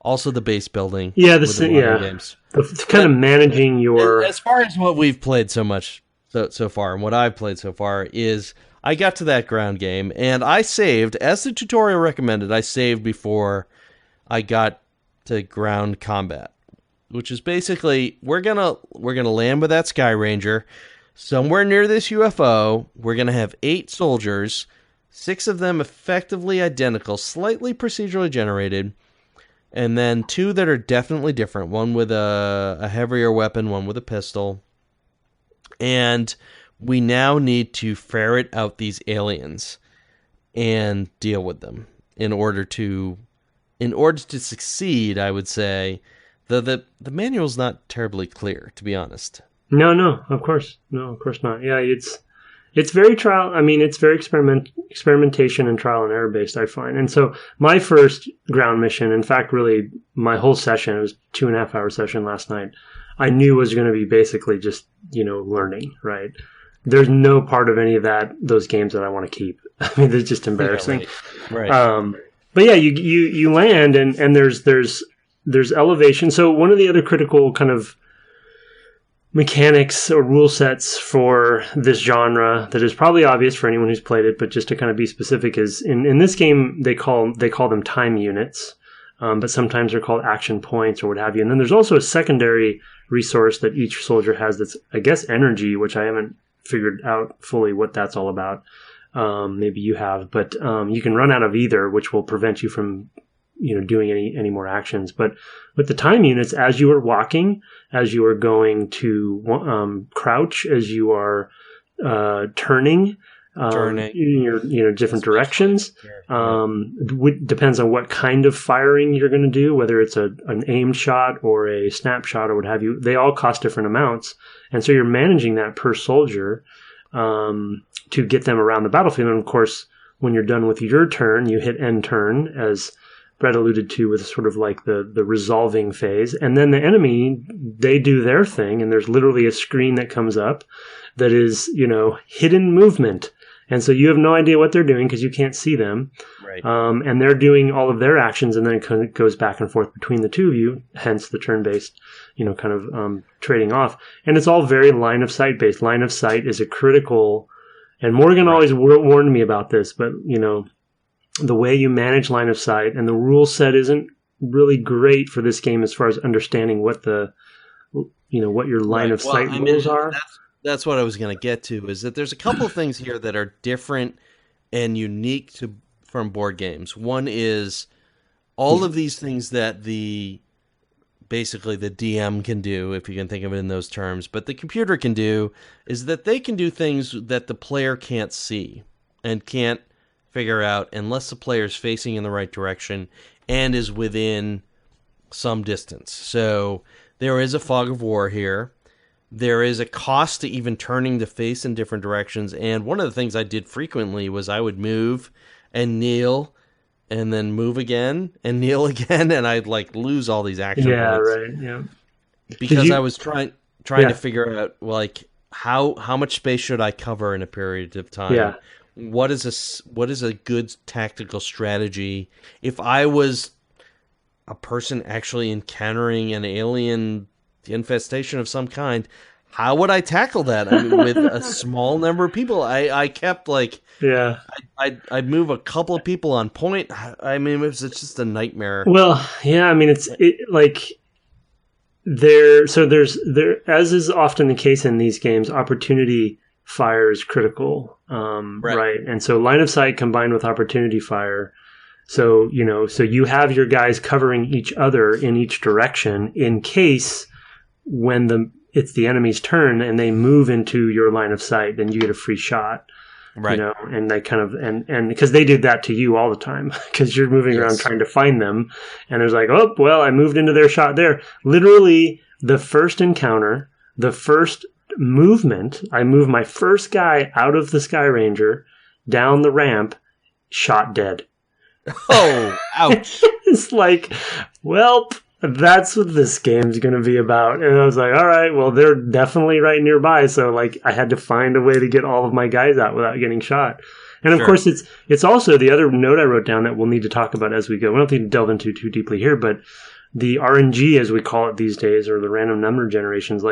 also the base building. Yeah, games. The kind of managing your. As far as what we've played so far, and what I've played so far is, I got to that ground game, and I saved, as the tutorial recommended. I saved before I got to ground combat, which is basically we're gonna land with that Sky Ranger somewhere near this UFO. We're gonna have 8 soldiers, 6 of them effectively identical, slightly procedurally generated, and then 2 that are definitely different. One with a heavier weapon, one with a pistol, and we now need to ferret out these aliens and deal with them in order to succeed. I would say the manual's not terribly clear, to be honest. No, of course not. Yeah, it's very trial. I mean, it's very experimentation and trial and error based, I find. And so my first ground mission, in fact, really my whole session, it was 2.5 hour session last night, I knew was going to be basically just, learning, right? There's no part of any of those games that I want to keep. I mean, they're just embarrassing. Yeah, right. But yeah, you land and there's elevation. So one of the other critical kind of mechanics or rule sets for this genre that is probably obvious for anyone who's played it, but just to kind of be specific, is in this game they call them time units, but sometimes they're called action points or what have you. And then there's also a secondary resource that each soldier has that's, I guess, energy, which I haven't figured out fully what that's all about. Maybe you have, but you can run out of either, which will prevent you from doing any more actions. But with the time units, as you are walking, as you are going to crouch, as you are turning in different directions, depends on what kind of firing you're going to do, whether it's an aimed shot or a snapshot or what have you. They all cost different amounts, and so you're managing that per soldier to get them around the battlefield. And of course, when you're done with your turn, you hit end turn, as Brett alluded to, with sort of like the resolving phase. And then the enemy, they do their thing, and there's literally a screen that comes up that is, hidden movement. And so you have no idea what they're doing because you can't see them. Right. And they're doing all of their actions, and then it kind of goes back and forth between the two of you, hence the turn-based, kind of trading off. And it's all very line of sight based. Line of sight is a critical, and Morgan always warned me about this, but, the way you manage line of sight, and the rule set isn't really great for this game as far as understanding what what your line of sight rules are. That's what I was going to get to, is that there's a couple of things here that are different and unique from board games. One is all of these things that basically the DM can do, if you can think of it in those terms, but the computer can do, is that they can do things that the player can't see and can't figure out unless the player is facing in the right direction and is within some distance. So there is a fog of war here. There is a cost to even turning to face in different directions. And one of the things I did frequently was I would move and kneel and then move again and kneel again, and I'd lose all these action points. Yeah, right. Yeah. Because I was trying to figure out how much space should I cover in a period of time. Yeah. What is a good tactical strategy? If I was a person actually encountering an alien infestation of some kind, how would I tackle that? I mean, with a small number of people, I kept I'd move a couple of people on point. I mean, it's just a nightmare. Well, yeah, I mean, there's as is often the case in these games, opportunity fire is critical, right? And so line of sight combined with opportunity fire. So you have your guys covering each other in each direction in case when it's the enemy's turn and they move into your line of sight, then you get a free shot. Right. And they kind of, and because they did that to you all the time, because you're moving around trying to find them, and there's oh, well, I moved into their shot there. Literally, the first encounter, the first movement, I moved my first guy out of the Sky Ranger, down the ramp, shot dead. Oh, ouch. It's well, that's what this game's going to be about. And I was all right, well, they're definitely right nearby. So I had to find a way to get all of my guys out without getting shot. And of course, it's also the other note I wrote down that we'll need to talk about as we go. We don't need to delve into too deeply here, but the RNG, as we call it these days, or the random number generations,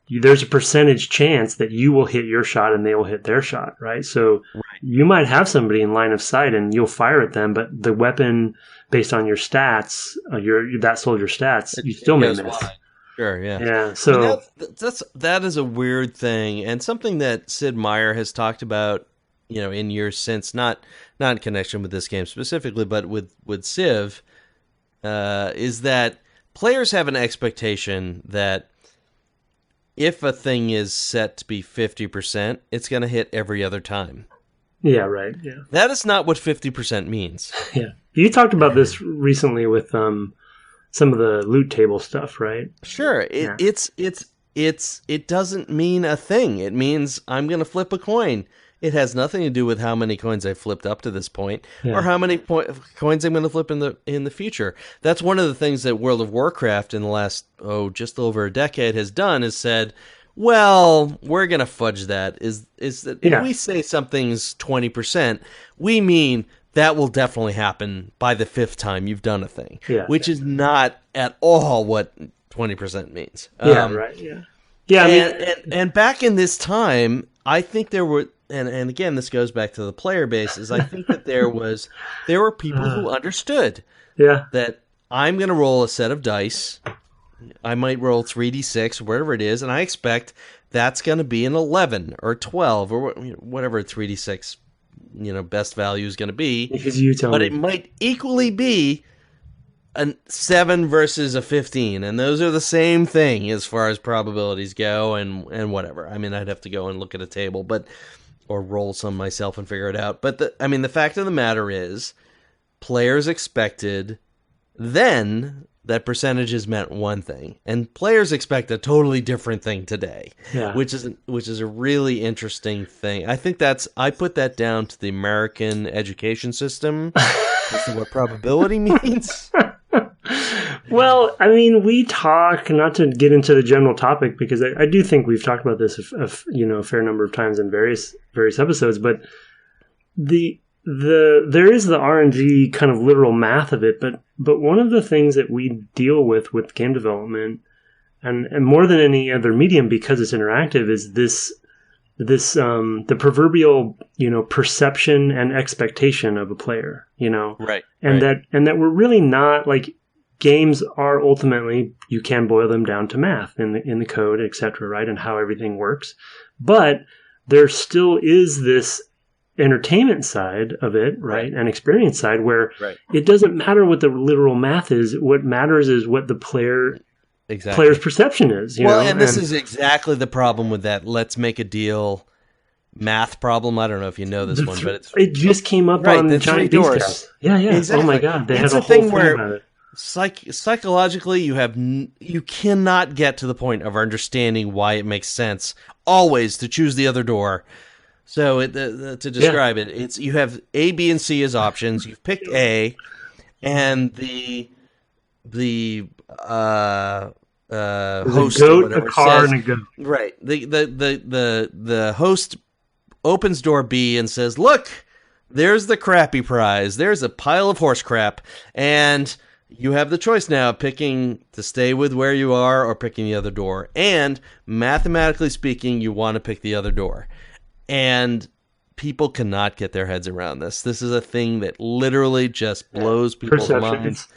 there's a percentage chance that you will hit your shot and they will hit their shot, right? So you might have somebody in line of sight and you'll fire at them, but the weapon, based on your stats, that soldier's stats, you still may miss. Sure, yeah. Yeah, so that is a weird thing, and something that Sid Meier has talked about, in years since, not in connection with this game specifically, but with Civ, is that players have an expectation that if a thing is set to be 50%, it's going to hit every other time. Yeah, right. Yeah. That is not what 50% means. Yeah. You talked about this recently with some of the loot table stuff, right? Sure. It doesn't mean a thing. It means I'm going to flip a coin. It has nothing to do with how many coins I've flipped up to this point, or how many coins I'm going to flip in the future. That's one of the things that World of Warcraft in the last just over a decade has done, is said, well, we're going to fudge that. Is that if we say something's 20%, we mean that will definitely happen by the fifth time you've done a thing, which is not at all what 20% means. Right. Yeah. Yeah. And back in this time, I think there were. And again, this goes back to the player base, is I think that there were people who understood that I'm going to roll a set of dice. I might roll 3d6 or whatever it is, and I expect that's going to be an 11 or 12 or whatever 3d6 best value is going to be. Because you tell but me. It might equally be a 7 versus a 15, and those are the same thing as far as probabilities go, and whatever. I mean, I'd have to go and look at a table, or roll some myself and figure it out. But the fact of the matter is, players expected then that percentages meant one thing, and players expect a totally different thing today. Yeah. which is a really interesting thing. I think I put that down to the American education system as to what probability means. Well, I mean, we talk, not to get into the general topic, because I do think we've talked about this a fair number of times in various episodes, but there is the RNG kind of literal math of it, but one of the things that we deal with game development, and more than any other medium, because it's interactive, is this the proverbial perception and expectation of a player, right, and that we're really not, like, games are ultimately, you can boil them down to math in the code, etc., right, and how everything works, but there still is this entertainment side of it, right, and experience side, where it doesn't matter what the literal math is. What matters is what the player's perception is. And this is exactly the problem with that "let's make a deal" math problem. I don't know if you know this one, but it just came up on the Giant three Beast doors. Cast. Yeah. Exactly. Oh my God, they it's had a whole thing about it. Psychologically, you cannot get to the point of understanding why it makes sense always to choose the other door. So to describe it, it's you have A, B, and C as options. You've picked A, and the host, a goat, or whatever, a car, says, and a goat. Right. The host opens door B and says, "Look, there's the crappy prize. There's a pile of horse crap, and you have the choice now of picking to stay with where you are or picking the other door. And mathematically speaking, you want to pick the other door." And people cannot get their heads around this. This is a thing that literally just blows people's minds.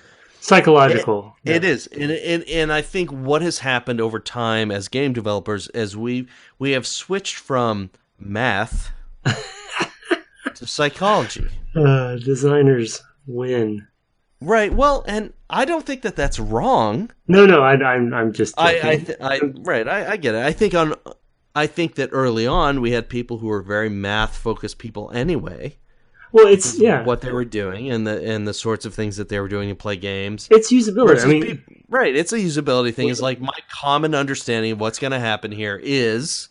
Psychological. It is. And I think what has happened over time as game developers, as we have switched from math to psychology. Designers win. Right. Well, and I don't think that that's wrong. No, I'm just joking. I get it. I think that early on we had people who were very math-focused people anyway. Well, it's what they were doing and the sorts of things that they were doing to play games. It's usability. Right. It's a usability thing. It's like my common understanding of what's going to happen here is,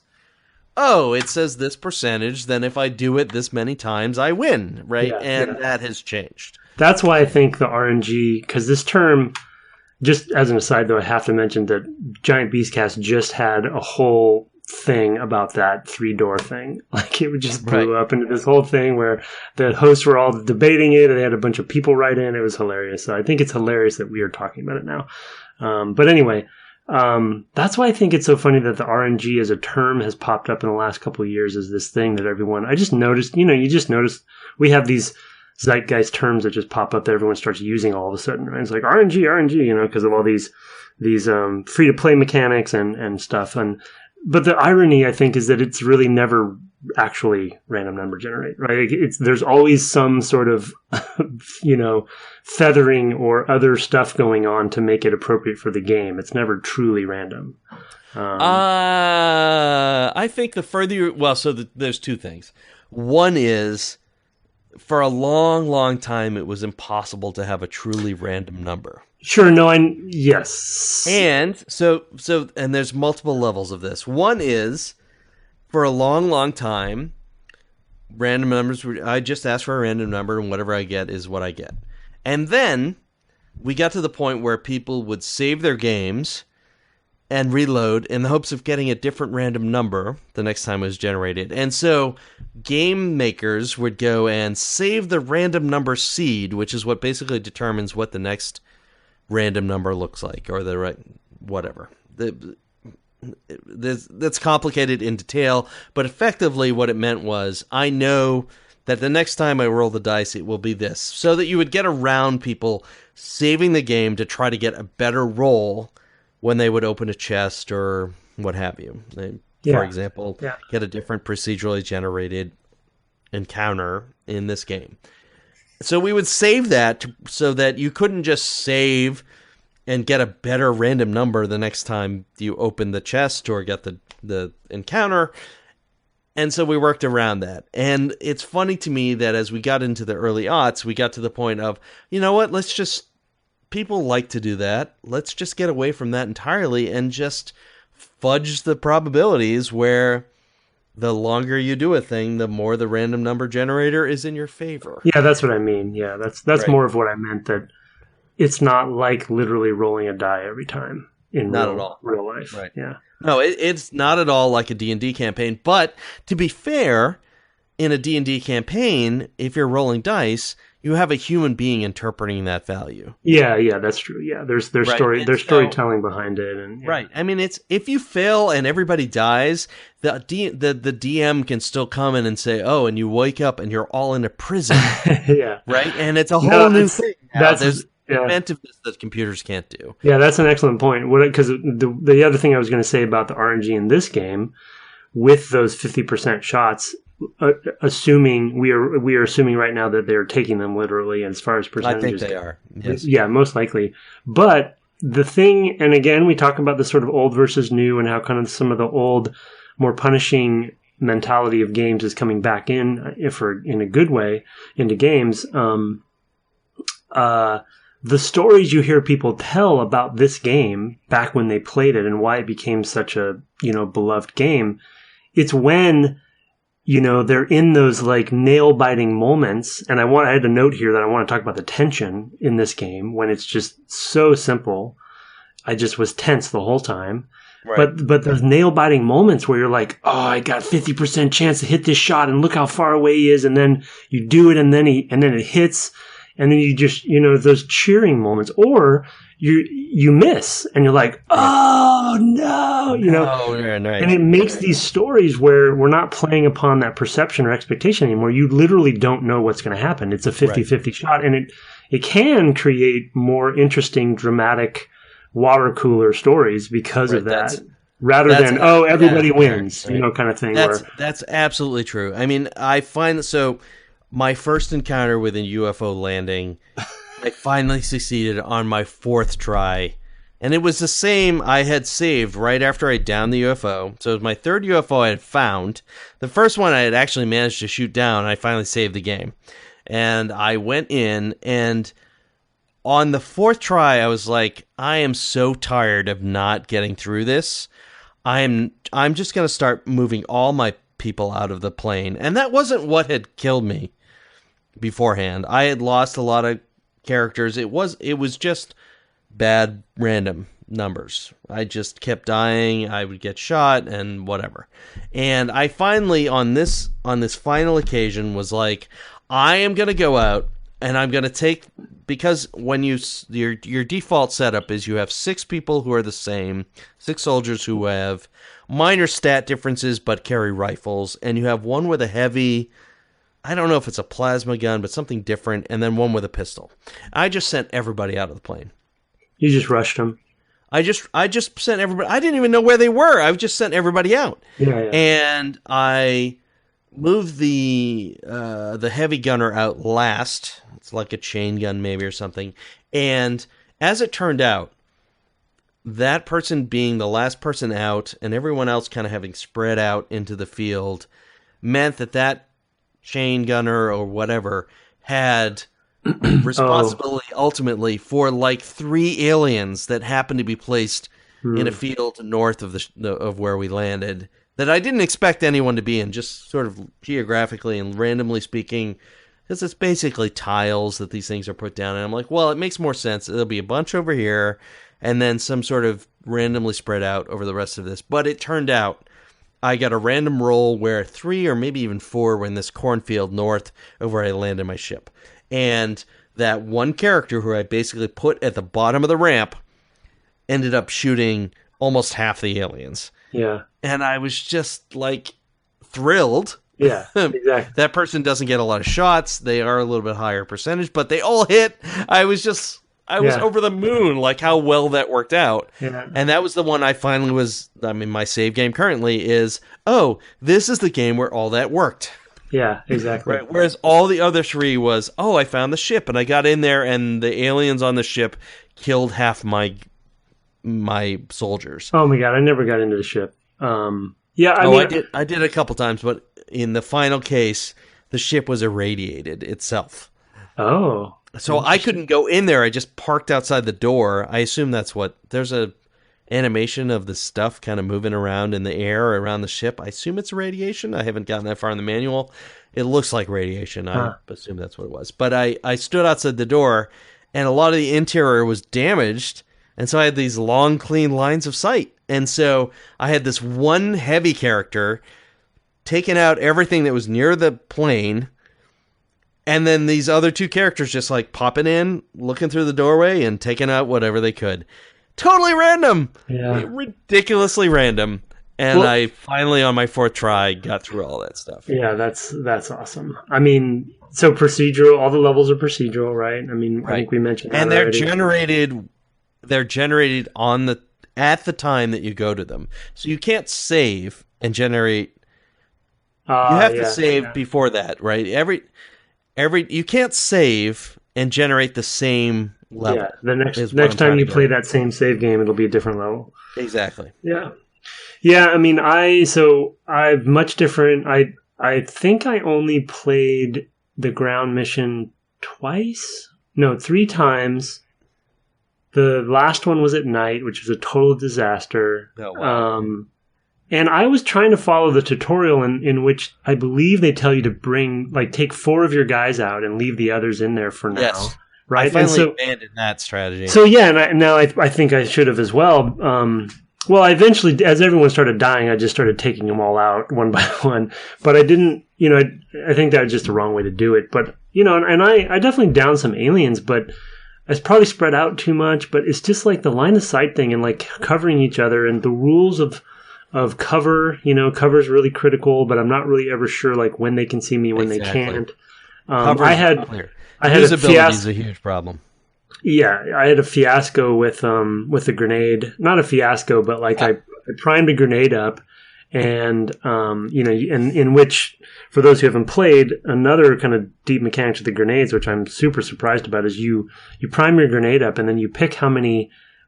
it says this percentage. Then if I do it this many times, I win. Right, that has changed. That's why I think the RNG, because this term, just as an aside, though, I have to mention that Giant Beastcast just had a whole thing about that 3-door thing. Like, it just blew up into this whole thing where the hosts were all debating it, and they had a bunch of people write in. It was hilarious. So I think it's hilarious that we are talking about it now. But anyway, that's why I think it's so funny that the RNG as a term has popped up in the last couple of years as this thing that everyone, I just noticed, you just noticed we have these zeitgeist terms that just pop up that everyone starts using all of a sudden. Right? It's like RNG, because of all these free-to-play mechanics and stuff. But the irony, I think, is that it's really never actually random number generate, right? There's always some sort of, feathering or other stuff going on to make it appropriate for the game. It's never truly random. I think the further there's two things. One is, for a long, long time, it was impossible to have a truly random number. Sure, no, yes. And so there's multiple levels of this. One is, for a long, long time, random numbers I just ask for a random number, and whatever I get is what I get. And then we got to the point where people would save their games and reload in the hopes of getting a different random number the next time it was generated. And so game makers would go and save the random number seed, which is what basically determines what the next random number looks like, or the right whatever. That's complicated in detail, but effectively what it meant was, I know that the next time I roll the dice, it will be this. So that you would get around people saving the game to try to get a better roll when they would open a chest or what have you. For example, get a different procedurally generated encounter in this game. So we would save that so that you couldn't just save and get a better random number the next time you open the chest or get the encounter. And so we worked around that. And it's funny to me that as we got into the early aughts, we got to the point of, you know what, people like to do that. Let's just get away from that entirely and just fudge the probabilities where the longer you do a thing, the more the random number generator is in your favor. Yeah, that's what I mean. Yeah, that's right. More of what I meant, that it's not like literally rolling a die every time in real life. Right. Yeah. No, it's not at all like a D&D campaign. But to be fair, in a D&D campaign, if you're rolling dice, you have a human being interpreting that value. Yeah, that's true. Yeah, there's storytelling behind it, and yeah. Right. I mean, it's if you fail and everybody dies, the DM can still come in and say, "Oh," and you wake up and you're all in a prison. Yeah. Right, and it's a whole new thing. There's yeah. inventiveness that computers can't do. Yeah, that's an excellent point. Because the other thing I was going to say about the RNG in this game, with those 50% shots. Assuming we are assuming right now that they're taking them literally, as far as percentages. I think they are. Yes. Yeah, most likely. But the thing, and again, we talk about the sort of old versus new, and how kind of some of the old, more punishing mentality of games is coming back in a good way into games. The stories you hear people tell about this game back when they played it and why it became such a beloved game, it's when they're in those like nail biting moments. And I had a note here that I want to talk about the tension in this game when it's just so simple. I just was tense the whole time. Right. But those nail biting moments where you're like, oh, I got 50% chance to hit this shot and look how far away he is. And then you do it and then it hits. And then you just, those cheering moments, or you miss and you're like, oh no, right. And it makes these stories where we're not playing upon that perception or expectation anymore. You literally don't know what's going to happen. It's a 50-50 shot, and it can create more interesting, dramatic water cooler stories because of that. Rather than, everybody wins, kind of thing. That's absolutely true. I mean, I find so my first encounter with a UFO landing, I finally succeeded on my 4th try. And it was the same I had saved right after I downed the UFO. So it was my 3rd UFO I had found. The first one I had actually managed to shoot down, and I finally saved the game. And I went in, and on the 4th try, I was like, I am so tired of not getting through this. I'm just going to start moving all my people out of the plane. And that wasn't what had killed me beforehand. I had lost a lot of characters. It was just bad random numbers. I just kept dying. I would get shot and whatever. And I finally on this final occasion was like, I am going to go out and I'm going to take, because when your default setup is you have 6 people who are the same, 6 soldiers who have minor stat differences but carry rifles, and you have one with a heavy, I don't know if it's a plasma gun, but something different, and then one with a pistol. I just sent everybody out of the plane. You just rushed them. I just sent everybody. I didn't even know where they were. I just sent everybody out. Yeah. And I moved the heavy gunner out last. It's like a chain gun maybe or something. And as it turned out, that person being the last person out and everyone else kind of having spread out into the field meant that chain gunner or whatever had responsibility ultimately for like 3 aliens that happened to be placed in a field north of where we landed that I didn't expect anyone to be in, just sort of geographically and randomly speaking, because it's basically tiles that these things are put down. And I'm like, well, it makes more sense. There'll be a bunch over here and then some sort of randomly spread out over the rest of this. But it turned out I got a random roll where 3 or maybe even 4 were in this cornfield north of where I landed my ship. And that one character who I basically put at the bottom of the ramp ended up shooting almost half the aliens. Yeah. And I was just like thrilled. Yeah, exactly. That person doesn't get a lot of shots. They are a little bit higher percentage, but they all hit. I was over the moon, like how well that worked out. Yeah. And that was the one I finally my save game currently is, this is the game where all that worked. Yeah, exactly. Right. Whereas all the other three was, oh, I found the ship and I got in there and the aliens on the ship killed half my soldiers. Oh my god, I never got into the ship. Yeah, I did a couple times, but in the final case, the ship was irradiated itself. Oh. So I couldn't go in there. I just parked outside the door. I assume that's what there's a animation of the stuff kind of moving around in the air around the ship. I assume it's radiation. I haven't gotten that far in the manual. It looks like radiation. I assume that's what it was. But I stood outside the door, and a lot of the interior was damaged, and so I had these long, clean lines of sight. And so I had this one heavy character taking out everything that was near the plane, and then these other two characters just like popping in, looking through the doorway, and taking out whatever they could. Totally random. Yeah. Ridiculously random. And I finally, on my fourth try, got through all that stuff. Yeah, that's awesome. I mean, so procedural, all the levels are procedural, right? I mean, right. I think we mentioned that. And they're generated at the time that you go to them. So you can't save and generate. You have to save before that, right? You can't save and generate the same level. Yeah, the next time you play that same save game, it'll be a different level. Exactly. Yeah. Yeah, I mean, I've much different. I think I only played the ground mission three times. The last one was at night, which was a total disaster. Oh, wow. And I was trying to follow the tutorial in which I believe they tell you to take 4 of your guys out and leave the others in there for now. Yes. Right? I finally abandoned that strategy. So yeah, and I think I should have as well. Well, I eventually, as everyone started dying, I just started taking them all out one by one. But I didn't, I think that was just the wrong way to do it. But, and I definitely downed some aliens, but it's probably spread out too much. But it's just like the line of sight thing and like covering each other and the rules of cover. Cover is really critical, but I'm not really ever sure like when they can see me, when they can't. Usability is a huge problem. Yeah, I had a fiasco with the grenade. Not a fiasco, but like I primed a grenade up, and in which, for those who haven't played, another kind of deep mechanics of the grenades, which I'm super surprised about, is you prime your grenade up, and then you pick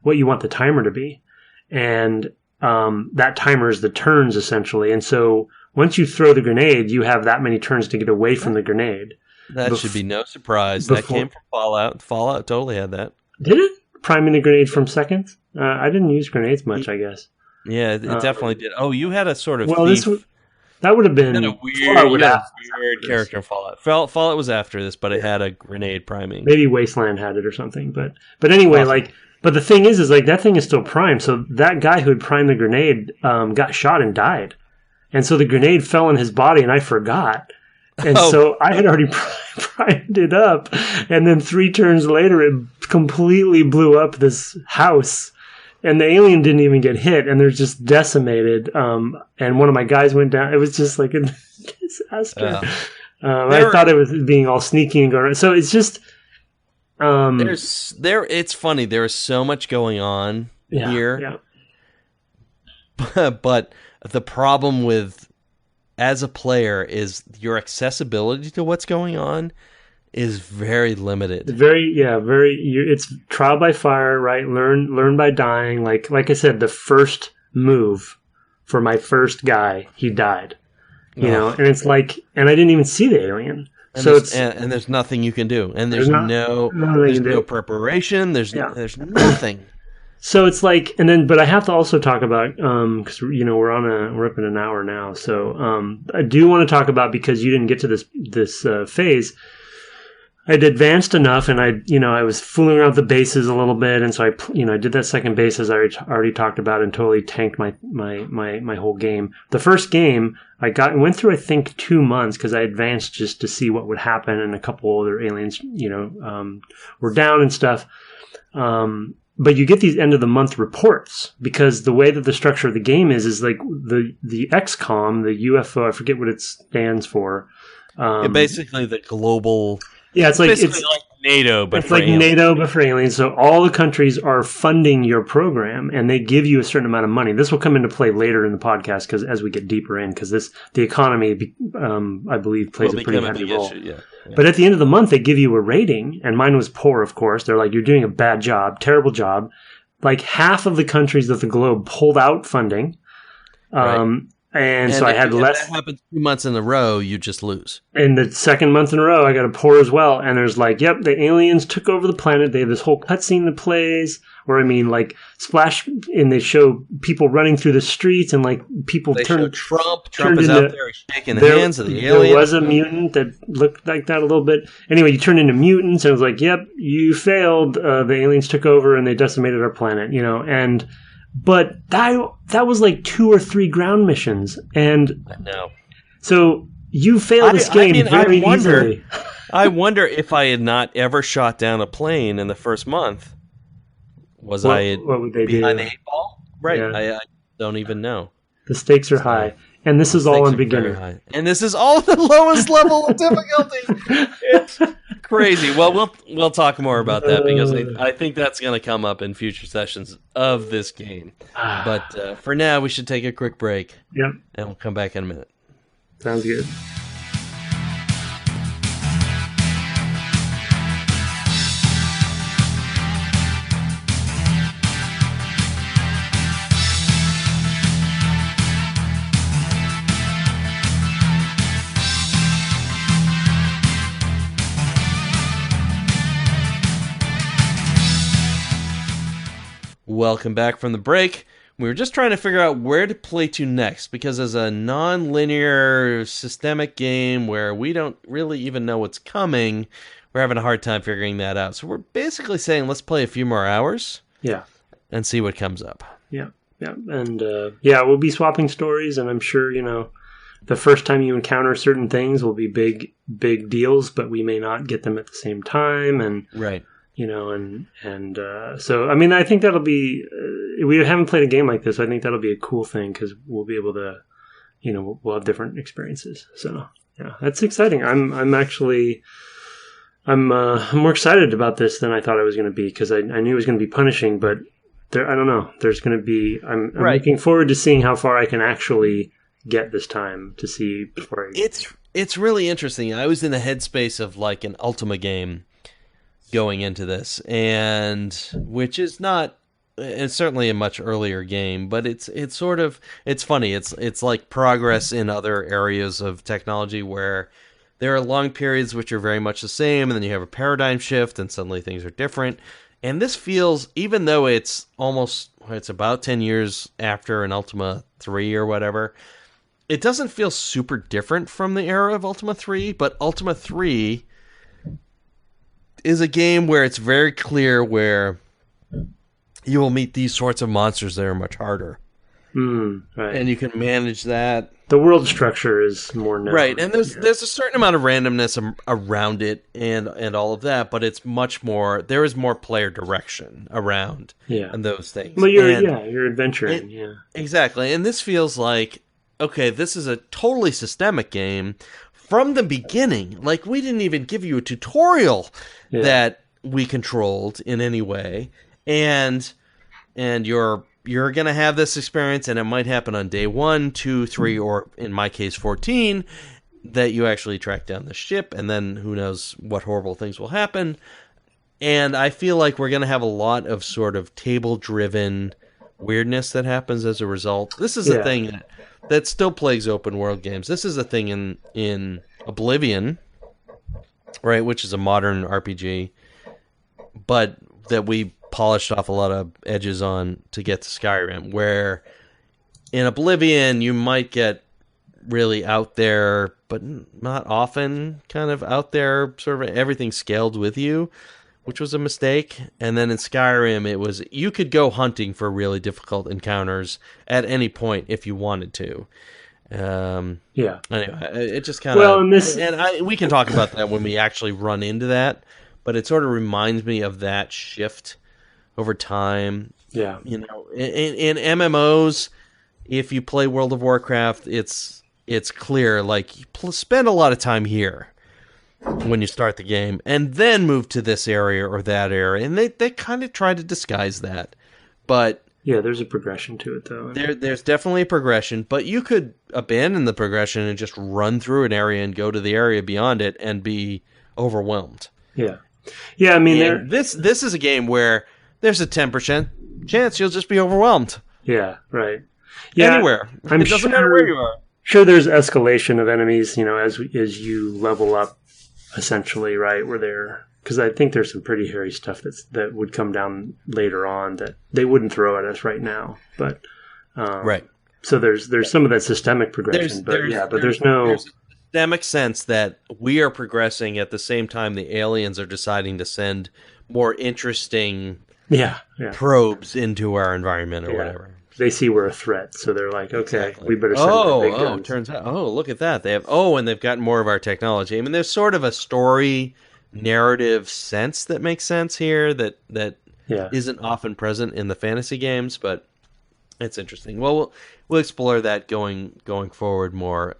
what you want the timer to be, and that timer is the turns essentially. And so once you throw the grenade, you have that many turns to get away from the grenade. That should be no surprise. That came from Fallout. Fallout totally had that. Did it? Priming the grenade from seconds? I didn't use grenades much, I guess. Yeah, it definitely did. Oh, you had a sort of thief. That would have been a weird character in Fallout. Fallout was after this, but it had a grenade priming. Maybe Wasteland had it or something. But anyway, awesome. But the thing is like that thing is still primed. So that guy who had primed the grenade got shot and died. And so the grenade fell in his body, and I forgot. And so I had already primed it up, and then 3 turns later, it completely blew up this house, and the alien didn't even get hit, and they're just decimated. And one of my guys went down. It was just like a disaster. I thought it was being all sneaky and going. So it's just It's funny. There is so much going on here, but the problem with, as a player, is your accessibility to what's going on is very limited. It's trial by fire, right? Learn by dying. Like I said, the first move for my first guy, he died. And it's like, and I didn't even see the alien. And so there's nothing you can do, and there's no preparation. There's nothing. So it's like, but I have to also talk about, because we're up in an hour now. So I do want to talk about, because you didn't get to this phase. I'd advanced enough, and I was fooling around with the bases a little bit, and so I did that second base as I already talked about, and totally tanked my whole game. The first game went through I think 2 months, because I advanced just to see what would happen, and a couple other aliens were down and stuff. But you get these end of the month reports, because the way that the structure of the game is like the XCOM, the UFO, I forget what it stands for. Basically the global. Yeah, it's like basically like NATO, but it's like NATO, but for aliens. So all the countries are funding your program, and they give you a certain amount of money. This will come into play later in the podcast because as we get deeper in, because the economy, I believe, plays a pretty heavy role. Issue, yeah. But at the end of the month, they give you a rating, and mine was poor, of course. They're like, you're doing a bad job, terrible job. Like half of the countries of the globe pulled out funding. Right. And so I had less. If that happens 2 months in a row, you just lose. And the second month in a row, I got a poor as well. And there's like, yep, the aliens took over the planet. They have this whole cutscene that plays, where I mean, like splash, and they show people running through the streets, and like people turn. Trump is out there shaking the hands of the aliens. There was a mutant that looked like that a little bit. Anyway, you turn into mutants, and it was like, yep, you failed. The aliens took over, and they decimated our planet. But that was like 2 or 3 ground missions, and I know. So you fail this game very easily. I wonder if I had not ever shot down a plane in the first month, what would they behind do? the 8 ball? Right. Yeah. I don't even know. The stakes are high, and this is all on beginner. And this is all the lowest level of difficulty. It's crazy. Well, we'll talk more about that because I think that's going to come up in future sessions of this game. But for now, we should take a quick break. Yep. And we'll come back in a minute. Sounds good. Welcome back from the break. We were just trying to figure out where to play to next, because as a non-linear systemic game where we don't really even know what's coming, we're having a hard time figuring that out. So we're basically saying let's play a few more hours. Yeah. And see what comes up. Yeah. Yeah. And we'll be swapping stories, and I'm sure, the first time you encounter certain things will be big deals, but we may not get them at the same time. And right. So I mean, I think that'll be. We haven't played a game like this. I think that'll be a cool thing because we'll be able to, we'll have different experiences. So yeah, that's exciting. I'm more excited about this than I thought I was going to be because I knew it was going to be punishing, but I don't know. There's going to be. I'm looking forward to seeing how far I can actually get this time to see before. It's really interesting. I was in the headspace of like an Ultima game going into this, and which is not, it's certainly a much earlier game, but it's funny. It's like progress in other areas of technology where there are long periods which are very much the same, and then you have a paradigm shift, and suddenly things are different. And this feels, even though it's about 10 years after an Ultima 3 or whatever, it doesn't feel super different from the era of Ultima 3, but Ultima 3 is a game where it's very clear where you will meet these sorts of monsters that are much harder. Right. And you can manage that. The world structure is more known. Right, and there's a certain amount of randomness around it and all of that, but it's much more, there is more player direction around and those things. Well, you're adventuring, Exactly, and this feels like, okay, this is a totally systemic game from the beginning. Like, we didn't even give you a tutorial that we controlled in any way, and you're going to have this experience, and it might happen on day 1, 2, 3, or in my case 14, that you actually track down the ship, and then who knows what horrible things will happen. And I feel like we're going to have a lot of sort of table-driven weirdness that happens as a result. This is a thing that still plagues open world games. This is a thing in Oblivion, right, which is a modern RPG, but that we polished off a lot of edges on to get to Skyrim, where in Oblivion you might get really out there, but not often kind of out there, sort of everything scaled with you, which was a mistake. And then in Skyrim, it was, you could go hunting for really difficult encounters at any point if you wanted to. Anyway, it just kind of, we can talk about that when we actually run into that, but it sort of reminds me of that shift over time. Yeah. In MMOs, if you play World of Warcraft, it's clear, like, you spend a lot of time here. when you start the game, and then move to this area or that area. And they kind of try to disguise that. But yeah, there's a progression to it, though. There's definitely a progression, but you could abandon the progression and just run through an area and go to the area beyond it and be overwhelmed. Yeah. Yeah, I mean... This is a game where there's a 10% chance you'll just be overwhelmed. Yeah, right. Yeah, anywhere. It doesn't matter where you are. Sure, there's escalation of enemies, as you level up, essentially, right? Because I think there's some pretty hairy stuff that would come down later on that they wouldn't throw at us right now. But right. So there's some of that systemic progression, there's no systemic sense that we are progressing at the same time the aliens are deciding to send more interesting probes into our environment or whatever. They see we're a threat, so they're like, okay, we better send the big guns. Turns out, look at that. And they've gotten more of our technology. I mean, there's sort of a story narrative sense that makes sense here that isn't often present in the fantasy games, but it's interesting. Well, we'll explore that going forward more.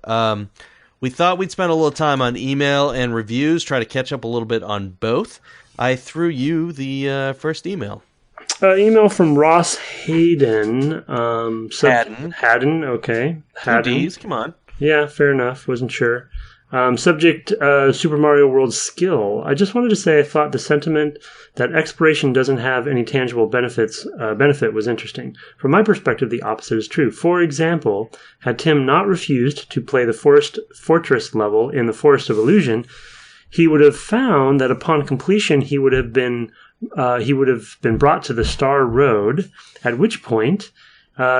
We thought we'd spend a little time on email and reviews, try to catch up a little bit on both. I threw you the first email. Email from Ross Hayden. Haddon, okay. Haddon. 2 Ds, come on. Yeah, fair enough. Wasn't sure. Subject, Super Mario World skill. I just wanted to say I thought the sentiment that exploration doesn't have any tangible benefit was interesting. From my perspective, the opposite is true. For example, had Tim not refused to play the fortress level in the Forest of Illusion, he would have found that upon completion he would have been brought to the Star Road, at which point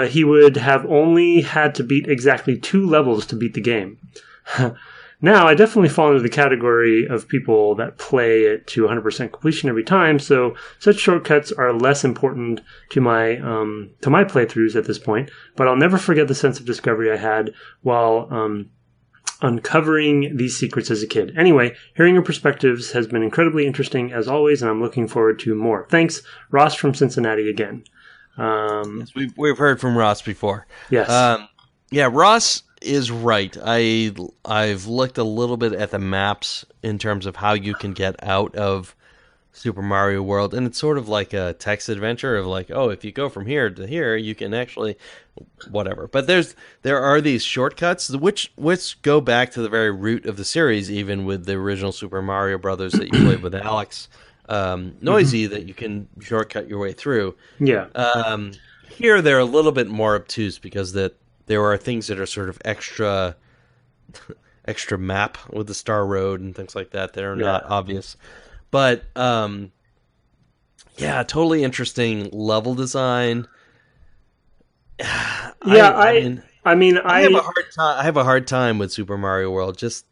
he would have only had to beat exactly 2 levels to beat the game. Now, I definitely fall into the category of people that play it to 100% completion every time, so such shortcuts are less important to my playthroughs at this point, but I'll never forget the sense of discovery I had while uncovering these secrets as a kid. Anyway, hearing your perspectives has been incredibly interesting as always, and I'm looking forward to more. Thanks, Ross from Cincinnati again. Yes, we've heard from Ross before. Yes. Ross is right. I've looked a little bit at the maps in terms of how you can get out of Super Mario World, and it's sort of like a text adventure of like, if you go from here to here, you can actually whatever. But there are these shortcuts which go back to the very root of the series, even with the original Super Mario Brothers that you played with Alex Noisy, that you can shortcut your way through. Yeah. Here they're a little bit more obtuse because there are things that are sort of extra map with the Star Road and things like that are not obvious. But totally interesting level design. I have a hard time with Super Mario World. Just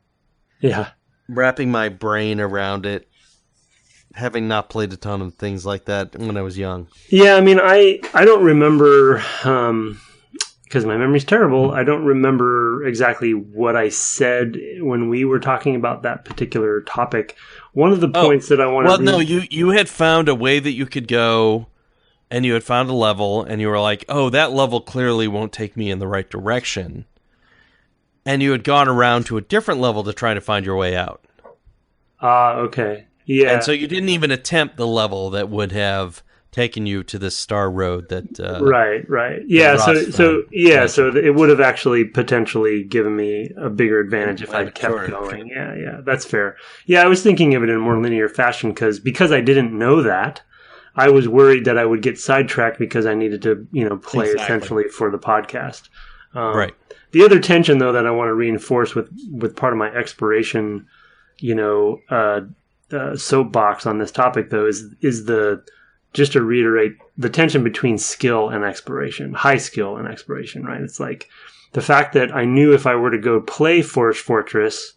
wrapping my brain around it, having not played a ton of things like that when I was young. Yeah, I mean, I don't remember because my memory's terrible. I don't remember exactly what I said when we were talking about that particular topic. One of the points that I want to... Well, no, you had found a way that you could go, and you had found a level, and you were like, that level clearly won't take me in the right direction. And you had gone around to a different level to try to find your way out. Okay. Yeah. And so you didn't even attempt the level that would have taken you to this Star Road that... Right. Yeah, so it would have actually potentially given me a bigger advantage if I'd kept going. Yeah, that's fair. Yeah, I was thinking of it in a more linear fashion because I didn't know that. I was worried that I would get sidetracked because I needed to, play essentially for the podcast. Right. The other tension, though, that I want to reinforce with part of my exploration, soapbox on this topic, though, is the... Just to reiterate, the tension between skill and exploration, high skill and exploration, right? It's like the fact that I knew if I were to go play Forest Fortress,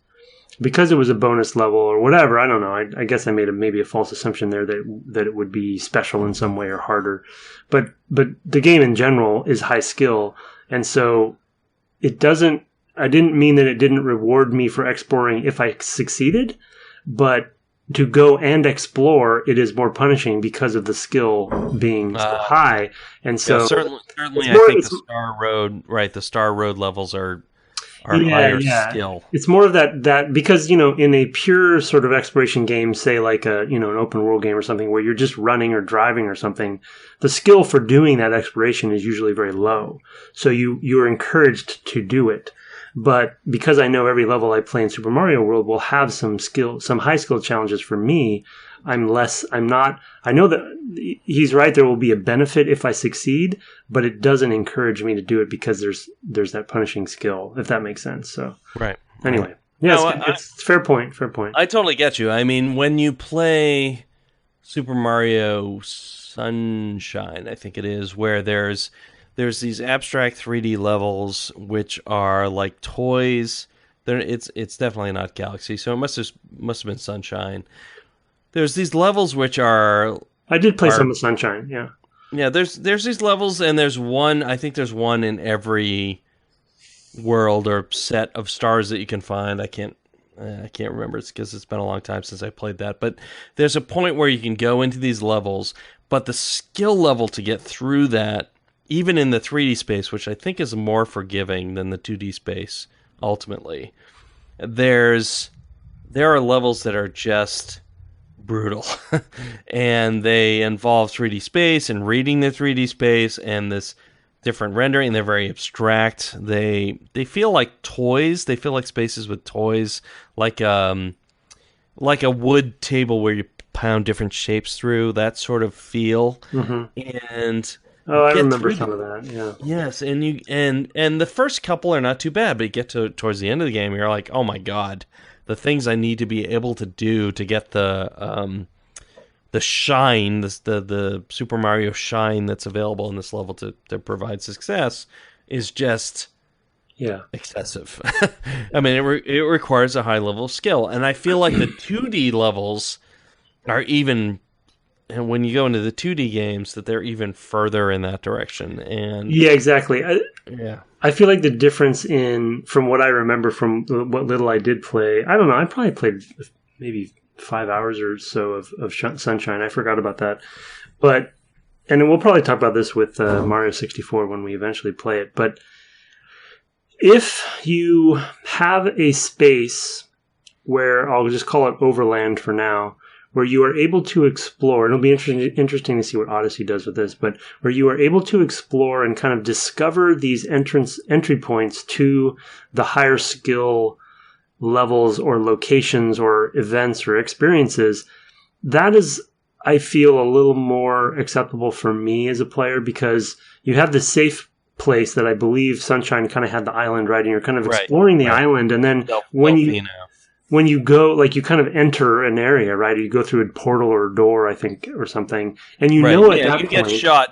because it was a bonus level or whatever, I don't know. I guess I made maybe a false assumption there that it would be special in some way or harder. But the game in general is high skill, and so I didn't mean that it didn't reward me for exploring if I succeeded, but to go and explore, it is more punishing because of the skill being so high. And so certainly I think the Star Road levels are higher skill. It's more of that because, in a pure sort of exploration game, say like an open world game or something where you're just running or driving or something, the skill for doing that exploration is usually very low. So you're encouraged to do it. But because I know every level I play in Super Mario World will have some high skill challenges for me, I know that he's right. There will be a benefit if I succeed, but it doesn't encourage me to do it because there's that punishing skill, if that makes sense. So, right. Anyway, it's fair point. Fair point. I totally get you. I mean, when you play Super Mario Sunshine, I think it is, where there's these abstract 3D levels which are like toys. It's definitely not Galaxy, so it must have been Sunshine. There's these levels which are... I did play some of Sunshine, yeah. Yeah, there's these levels, and there's one in every world or set of stars that you can find. I can't remember. It's because it's been a long time since I played that. But there's a point where you can go into these levels, but the skill level to get through that, even in the 3D space, which I think is more forgiving than the 2D space, ultimately, there are levels that are just brutal. And they involve 3D space and reading the 3D space and this different rendering. They're very abstract. They feel like toys. They feel like spaces with toys, like a wood table where you pound different shapes through, that sort of feel. Mm-hmm. And I remember some of that. Yeah. Yes, and the first couple are not too bad, but you get towards the end of the game, you're like, oh my god, the things I need to be able to do to get the shine, the Super Mario shine that's available in this level to provide success is just excessive. I mean, it requires a high level of skill, and I feel like the 2D levels are even. And when you go into the 2D games, that they're even further in that direction. And yeah, exactly. I feel like the difference from what I remember from what little I did play, I don't know, I probably played maybe 5 hours or so of Sunshine. I forgot about that. And we'll probably talk about this with Mario 64 when we eventually play it. But if you have a space where, I'll just call it Overland for now, where you are able to explore, and it'll be interesting to see what Odyssey does with this, but where you are able to explore and kind of discover these entry points to the higher skill levels or locations or events or experiences, that is, I feel, a little more acceptable for me as a player, because you have the safe place that I believe Sunshine kind of had the island, right? And you're kind of exploring the island, and then when you go, like, you kind of enter an area, right? You go through a portal or a door, I think, or something, and you know at that point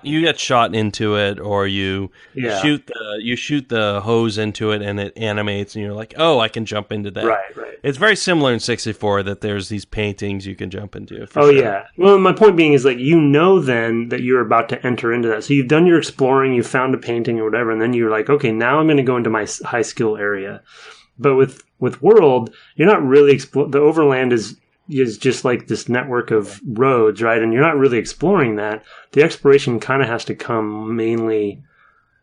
you get shot into it, or you shoot the hose into it, and it animates, and you're like, oh, I can jump into that. Right. It's very similar in 64 that there's these paintings you can jump into. Oh, sure. Yeah. Well, my point being is, like, you know then that you're about to enter into that. So you've done your exploring, you found a painting or whatever, and then you're like, okay, now I'm going to go into my high skill area. But with World, you're not really the Overland is just like this network of roads, right? And you're not really exploring that. The exploration kind of has to come mainly.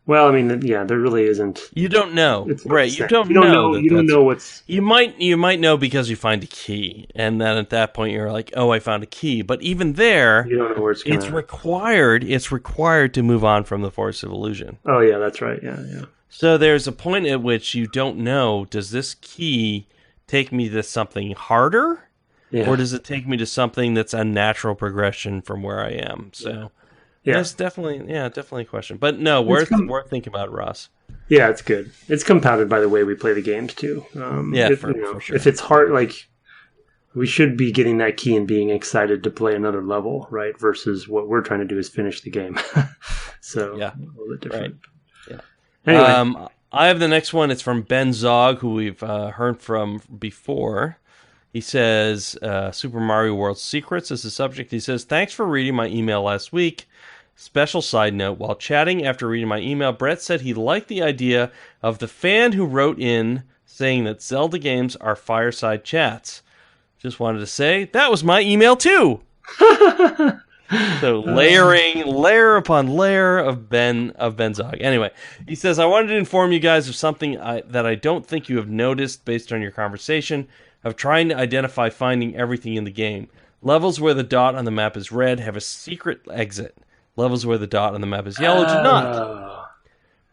Well, I mean, yeah, there really isn't. You don't know, right? You don't know what's. You might know because you find a key, and then at that point you're like, oh, I found a key. But even there, you don't know where it's required. It's required to move on from the Forest of Illusion. Oh yeah, that's right. Yeah. So there's a point at which you don't know, does this key take me to something harder? Yeah. Or does it take me to something that's a natural progression from where I am? So that's definitely a question. But no, worth thinking about, Ross. Yeah, it's good. It's compounded by the way we play the games too. For sure. If it's hard, like, we should be getting that key and being excited to play another level, right? Versus what we're trying to do is finish the game. So a little bit different. Right. Anyway. I have the next one. It's from Ben Zog, who we've heard from before. He says, Super Mario World Secrets is the subject. He says, thanks for reading my email last week. Special side note, while chatting after reading my email, Brett said he liked the idea of the fan who wrote in saying that Zelda games are fireside chats. Just wanted to say, that was my email too! So layer upon layer of Benzog. Anyway, he says, I wanted to inform you guys of something that I don't think you have noticed based on your conversation of trying to identify finding everything in the game. Levels where the dot on the map is red have a secret exit. Levels where the dot on the map is yellow do not.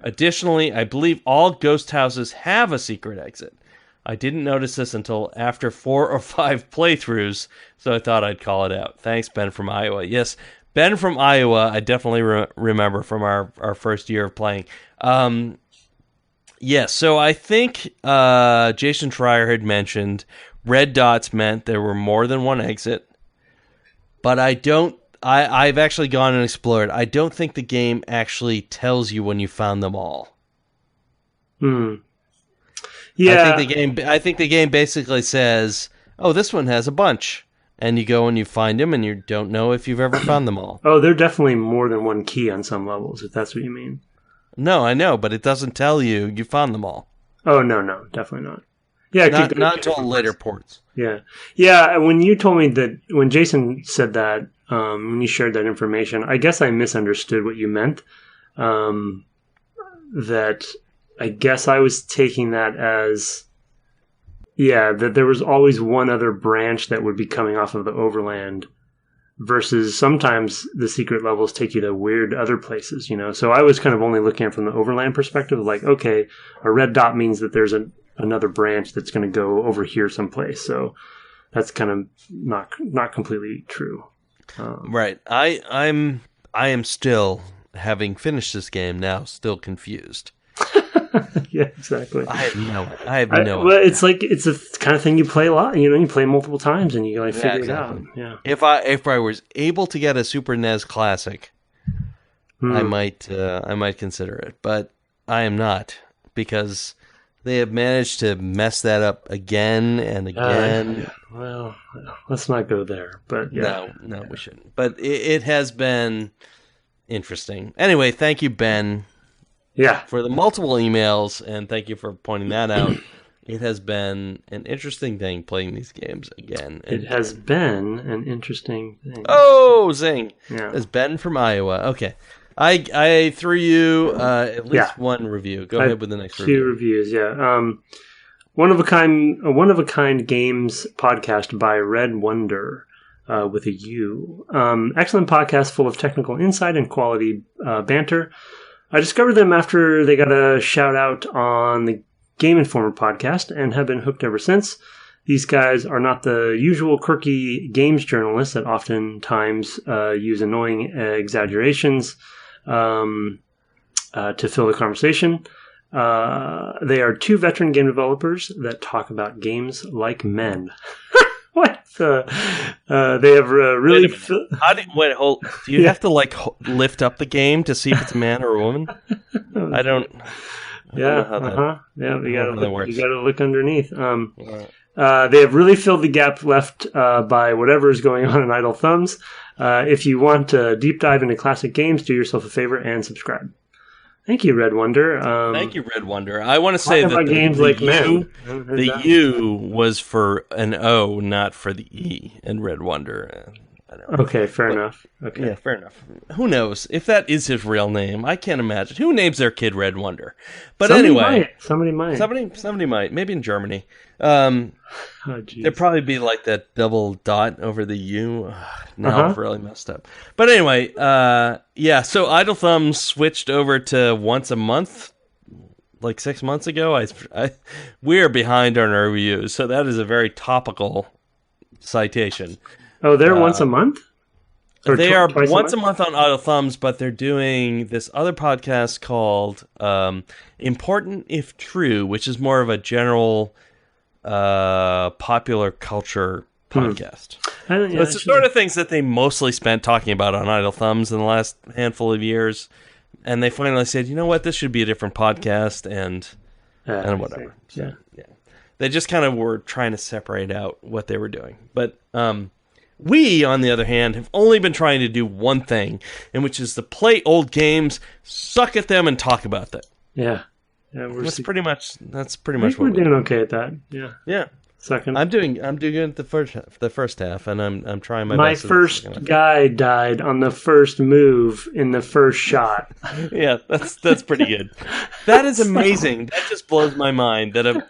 Additionally, I believe all ghost houses have a secret exit. I didn't notice this until after 4 or 5 playthroughs, so I thought I'd call it out. Thanks, Ben from Iowa. Yes, Ben from Iowa, I definitely remember from our first year of playing. Yes, so I think Jason Schreier had mentioned red dots meant there were more than one exit, but I've actually gone and explored. I don't think the game actually tells you when you found them all. Yeah, I think the game basically says, "Oh, this one has a bunch," and you go and you find them, and you don't know if you've ever found them all. Oh, there are definitely more than one key on some levels, if that's what you mean. No, I know, but it doesn't tell you found them all. Oh, no, definitely not. Yeah, not until later ports. Yeah. When you told me that, when Jason said that, when you shared that information, I guess I misunderstood what you meant. That I guess I was taking that as, that there was always one other branch that would be coming off of the overland, versus sometimes the secret levels take you to weird other places, So I was kind of only looking at it from the overland perspective, like, okay, a red dot means that there's another branch that's going to go over here someplace. So that's kind of not completely true. Right. I am still, having finished this game now, still confused. Yeah, exactly. I have no idea. Well, it's a kind of thing you play a lot. You play multiple times and you figure it out. Yeah. If I was able to get a Super NES Classic, I might consider it, but I am not, because they have managed to mess that up again and again. Well, let's not go there. But yeah. No, we shouldn't. But it has been interesting. Anyway, thank you, Ben. Yeah. For the multiple emails, and thank you for pointing that out. It has been an interesting thing playing these games again. It has been an interesting thing. Oh, zing. Yeah. It's Ben from Iowa. Okay. I threw you at least one review. Go ahead with the next review. 2 reviews, yeah. One of a kind games podcast by Red Wonder, with a U. Excellent podcast full of technical insight and quality banter. I discovered them after they got a shout out on the Game Informer podcast and have been hooked ever since. These guys are not the usual quirky games journalists that oftentimes use annoying exaggerations to fill the conversation. They are 2 veteran game developers that talk about games like men. What? They have really... Do you have to lift up the game to see if it's a man or a woman? I don't know how that, yeah, you gotta look underneath. They have really filled the gap left by whatever is going on in Idle Thumbs. If you want a deep dive into classic games, do yourself a favor and subscribe. Thank you, Red Wonder. Thank you, Red Wonder. I want to say that games like men. The U was for an O, not for the E in Red Wonder. I don't know. Okay, fair enough. Okay. Yeah, fair enough. Who knows? If that is his real name, I can't imagine. Who names their kid Red Wonder? But somebody might. Somebody might. Maybe in Germany. There'd probably be like that double dot over the U. Now I've really messed up. But anyway, so Idle Thumbs switched over to once a month, like 6 months ago. We're behind on our reviews, so that is a very topical citation. Oh, they're once a month? They are once a month on Idle Thumbs, but they're doing this other podcast called Important If True, which is more of a general popular culture podcast. It's the sort of things that they mostly spent talking about on Idle Thumbs in the last handful of years, and they finally said, you know what, this should be a different podcast, and whatever. So, yeah. They just kind of were trying to separate out what they were doing. But we, on the other hand, have only been trying to do one thing, and which is to play old games, suck at them, and talk about them. Yeah. That's pretty much what we're doing okay at that. Yeah. Yeah. second? I'm doing it the first half, and I'm trying my My best. first guy died on the first move in the first shot. Yeah, that's pretty good. That is amazing. That just blows my mind that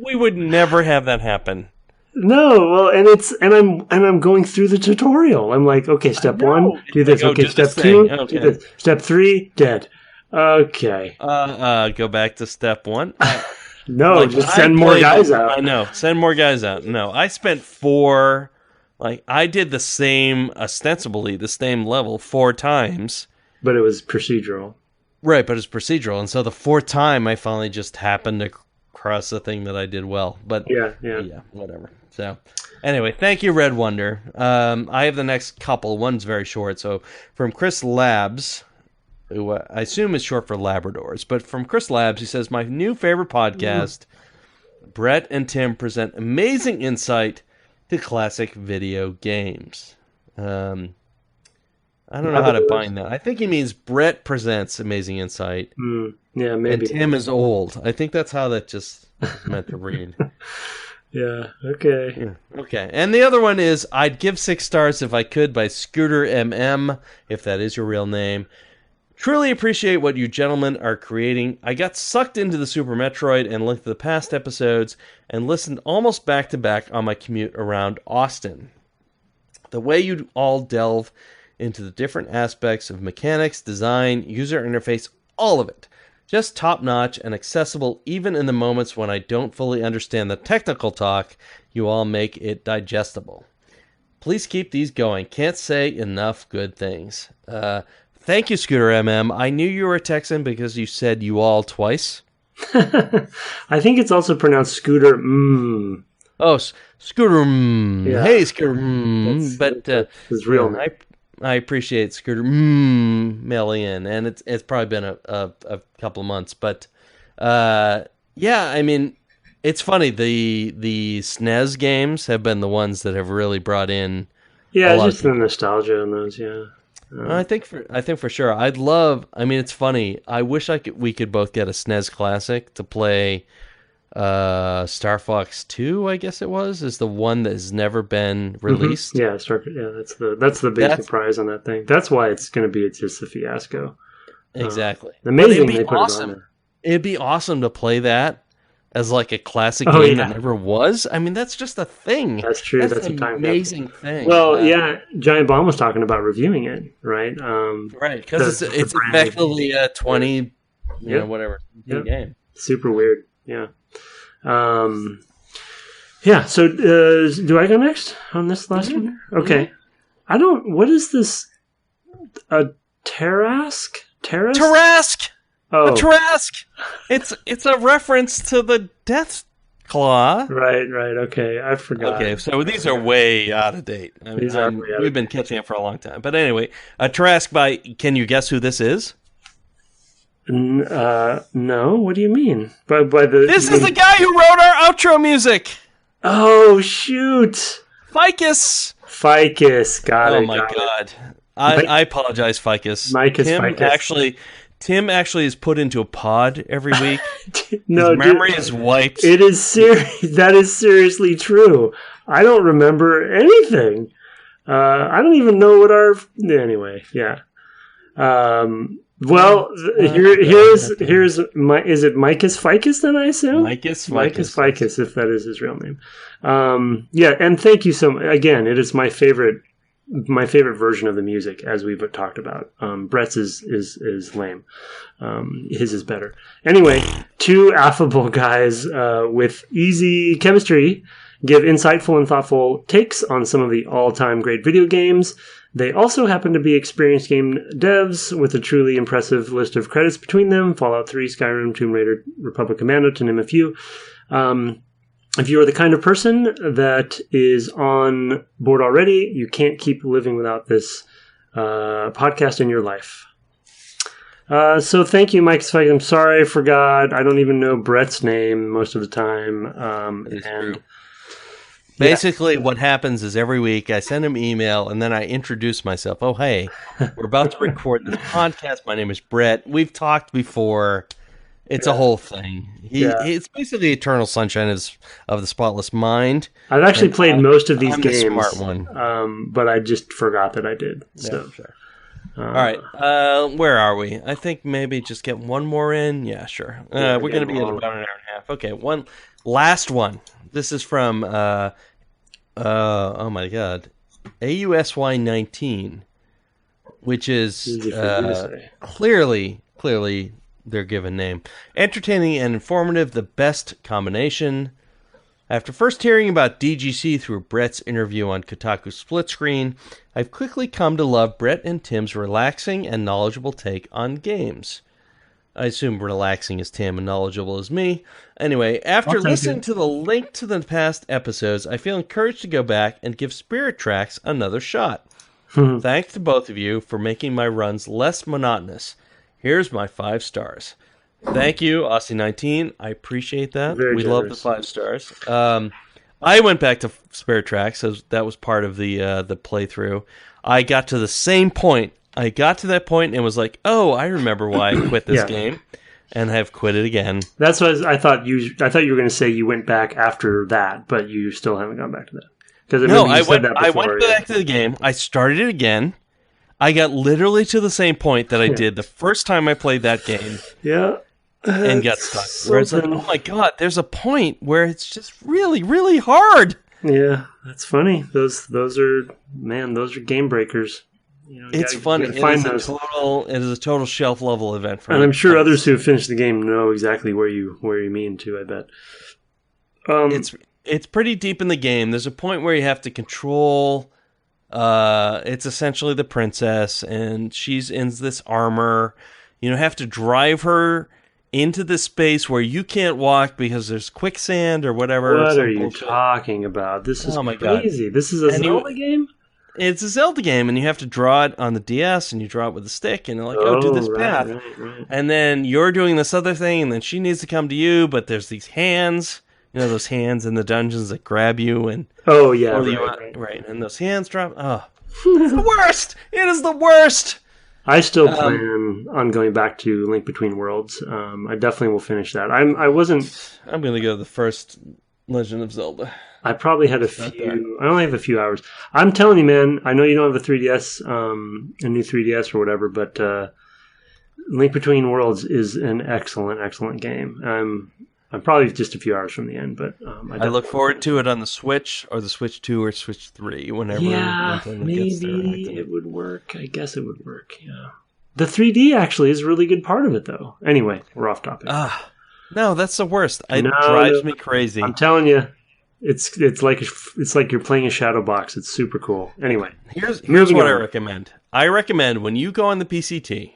we would never have that happen. No, well, and I'm going through the tutorial. I'm like, okay, step 1, do this. Like, okay, step 2, do this. Step 3, dead. Okay. Go back to step 1. No, just send more guys out. I know, send more guys out. No, I spent 4. Like I did ostensibly the same level 4 times, but it was procedural. Right, but it's procedural, and so the 4th time I finally just happened to cross the thing that I did well. But yeah, whatever. So anyway, thank you, Red Wonder. I have the next couple. One's very short. So from Chris Labs, who I assume is short for Labradors, but from Chris Labs, he says, my new favorite podcast, Brett and Tim present amazing insight to classic video games. I don't know how to bind that. I think he means Brett presents amazing insight. Yeah, maybe. And Tim is old. I think that's how that just is meant to read. Yeah, okay. Yeah, okay. And the other one is I'd Give 6 Stars If I Could by Scooter MM, if that is your real name. Truly appreciate what you gentlemen are creating. I got sucked into the Super Metroid and linked to the past episodes and listened almost back to back on my commute around Austin. The way you all delve into the different aspects of mechanics, design, user interface, all of it. Just top-notch and accessible even in the moments when I don't fully understand the technical talk. You all make it digestible. Please keep these going. Can't say enough good things. Thank you, Scooter MM. I knew you were a Texan because you said you all twice. I think it's also pronounced Scooter. Oh, Scooter. Yeah. Hey, Scooter. But his real name. I appreciate Scooter mailing in, and it's probably been a couple of months, but yeah, I mean, it's funny. The SNES games have been the ones that have really brought in. Yeah, just the nostalgia in those. Yeah, I think for sure. I'd love. I mean, it's funny. I wish we could both get a SNES Classic to play. Star Fox 2, I guess it is the one that has never been released. Yeah, that's the big surprise on that thing. That's why it's going to be just a fiasco. Exactly. Amazing they put it on there. It'd be awesome to play that as like a classic game that never was. I mean, that's just a thing. That's true. That's an amazing thing. Well, yeah, Giant Bomb was talking about reviewing it, right? Right, because it's effectively a 20, whatever game. Super weird. Yeah. Yeah, so do I go next on this last one? Okay. What is this? A Tarrasque? Tarrasque! Oh. A Tarrasque! It's a reference to the Death Claw. Right, okay. I forgot. Okay, so these are way out of date. We've been catching up for a long time. But anyway, a Tarrasque by, can you guess who this is? No. What do you mean? This is the guy who wrote our outro music. Oh shoot! Ficus. Got it. Oh my god! I apologize, Ficus. Tim actually is put into a pod every week. No, his memory is wiped. It is serious. That is seriously true. I don't remember anything. I don't even know what anyway. Yeah. Well, here's is it Micus Ficus then, I assume? Micus Ficus, if that is his real name. Yeah, and thank you so much. Again, it is my favorite version of the music, as we've talked about. Brett's is lame. His is better. Anyway, 2 affable guys with easy chemistry give insightful and thoughtful takes on some of the all-time great video games. They also happen to be experienced game devs with a truly impressive list of credits between them. Fallout 3, Skyrim, Tomb Raider, Republic Commando, to name a few. If you are the kind of person that is on board already, you can't keep living without this podcast in your life. So thank you, Mike Spike. I'm sorry I forgot. I don't even know Brett's name most of the time. True. Basically, what happens is every week I send him an email and then I introduce myself. Oh, hey, we're about to record this podcast. My name is Brett. We've talked before. It's a whole thing. It's basically Eternal Sunshine of the Spotless Mind. I've actually played most of these games. The smart one. But I just forgot that I did. So. Yeah, sure. All right. Where are we? I think maybe just get one more in. Yeah, sure. We're going to be at about an hour and a half. Okay, one last one. This is from, oh my God, AUSY 19, which is clearly their given name. Entertaining and informative, the best combination. After first hearing about DGC through Brett's interview on Kotaku Split Screen, I've quickly come to love Brett and Tim's relaxing and knowledgeable take on games. I assume relaxing is Tim and knowledgeable is me. Anyway, after listening to the link to the past episodes, I feel encouraged to go back and give Spirit Tracks another shot. Thanks to both of you for making my runs less monotonous. Here's my 5 stars. Thank you, Aussie19. I appreciate that. Very we generous. love the 5 stars. I went back to Spirit Tracks, so that was part of the playthrough. I got to the same point. I got to that point and was like, oh, I remember why I quit this game, and have quit it again. That's what I thought you were going to say. You went back after that, but you still haven't gone back to that. I went back to the game. I started it again. I got literally to the same point that I did the first time I played that game. Yeah. And got stuck. Where it's like, oh my God, there's a point where it's just really, really hard. Yeah, that's funny. Those are game breakers. It's funny. It is a total shelf level event for me. And I'm sure others who have finished the game know exactly where you mean to, I bet. It's pretty deep in the game. There's a point where you have to control. It's essentially the princess, and she's in this armor. You have to drive her into this space where you can't walk because there's quicksand or whatever. What are you talking about? This is crazy. This is a Zelda game? It's a Zelda game, and you have to draw it on the DS, and you draw it with a stick, and you're like, do this path. Right. And then you're doing this other thing, and then she needs to come to you, but there's these hands. Those hands in the dungeons that grab you and right. And those hands drop. Oh, it's the worst. It is the worst. I still plan on going back to Link Between Worlds. I definitely will finish that. I'm going to go to the first Legend of Zelda. I probably had a few. I only have a few hours. I'm telling you, man. I know you don't have a 3DS, a new 3DS or whatever, but Link Between Worlds is an excellent, excellent game. I'm probably just a few hours from the end, but I look forward to it on the Switch or the Switch 2 or Switch 3 whenever. Yeah, maybe it would work. I guess it would work. Yeah, the 3D actually is a really good part of it, though. Anyway, we're off topic. No, that's the worst. It drives me crazy. I'm telling you, it's like you're playing a shadow box. It's super cool. Anyway, here's what I recommend. I recommend when you go on the PCT,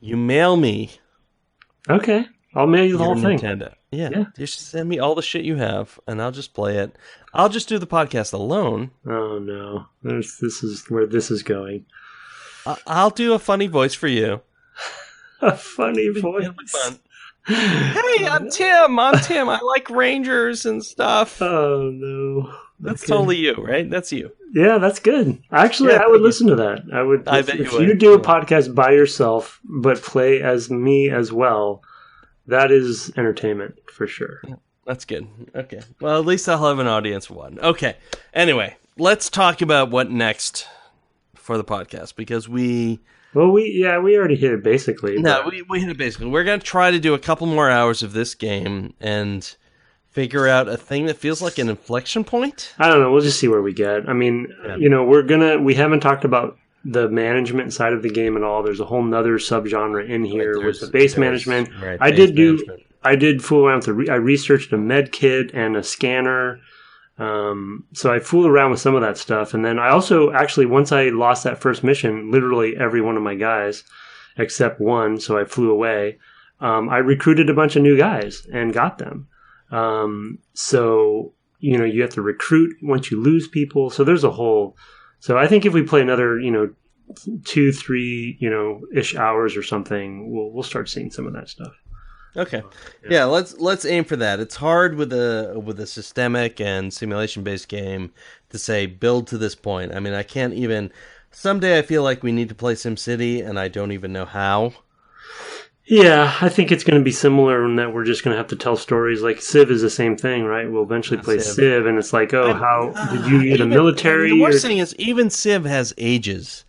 you mail me. Okay. I'll mail you the whole thing. Nintendo. Yeah. Just send me all the shit you have, and I'll just play it. I'll just do the podcast alone. Oh, no. This is where this is going. I'll do a funny voice for you. A funny voice? It'll be fun. Hey, I'm Tim. I like Rangers and stuff. Oh, no. That's totally you, right? That's you. Yeah, that's good. Actually, I would listen to that. I would. I bet if you do a podcast by yourself, but play as me as well, that is entertainment for sure. That's good. Okay. Well, at least I'll have an audience of one. Okay. Anyway, let's talk about what next for the podcast because we already hit it basically. No, we hit it basically. We're going to try to do a couple more hours of this game and figure out a thing that feels like an inflection point. I don't know. We'll just see where we get. I mean, we haven't talked about the management side of the game at all. There's a whole nother subgenre in here with the base management. Right, I did fool around with I researched a med kit and a scanner. So I fooled around with some of that stuff. And then I also actually, once I lost that first mission, literally every one of my guys except one, so I flew away. I recruited a bunch of new guys and got them. So, you have to recruit once you lose people. So there's a whole... So I think if we play another, 2-3, ish hours or something, we'll start seeing some of that stuff. Okay, yeah. Let's aim for that. It's hard with a systemic and simulation based game to say build to this point. I mean, I can't even. Someday I feel like we need to play SimCity, and I don't even know how. Yeah, I think it's going to be similar in that we're just going to have to tell stories. Like Civ is the same thing, right? We'll eventually play Civ, and it's like, oh, how did you get a military? The worst thing is, even Civ has ages.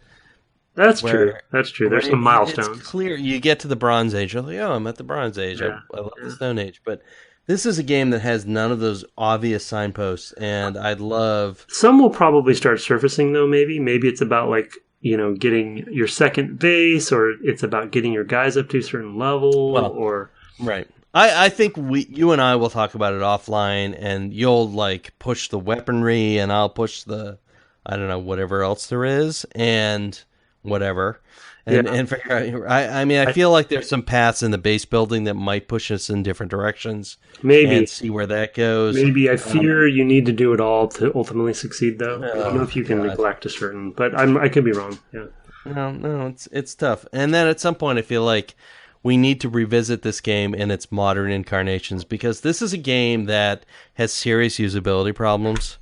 That's true. That's true. There's some milestones. It's clear. You get to the Bronze Age, you're like, oh, I'm at the Bronze Age. I love the Stone Age. But this is a game that has none of those obvious signposts, and I'd love... Some will probably start surfacing, though, maybe. Maybe it's about, like, you know, getting your second base, or it's about getting your guys up to a certain level, or... Right. I think you and I will talk about it offline, and you'll, like, push the weaponry, and I'll push the, I don't know, whatever else there is, and... whatever, and figure out. I mean, I feel like there's some paths in the base building that might push us in different directions. Maybe, and see where that goes. Maybe I fear you need to do it all to ultimately succeed, though. I don't know if you can neglect a certain, but I could be wrong. Yeah. No, it's tough. And then at some point, I feel like we need to revisit this game in its modern incarnations, because this is a game that has serious usability problems.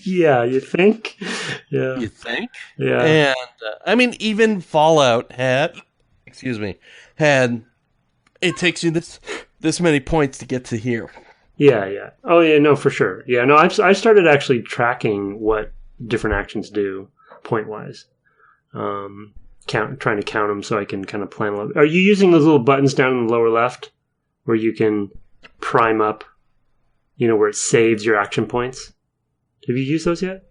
Yeah, you think? Yeah. You think? Yeah. And, I mean, even Fallout had, it takes you this many points to get to here. Yeah. Oh, yeah, no, for sure. Yeah, no, I started actually tracking what different actions do point-wise. Trying to count them so I can kind of plan a little. Are you using those little buttons down in the lower left where you can prime up, you know, where it saves your action points? Have you used those yet?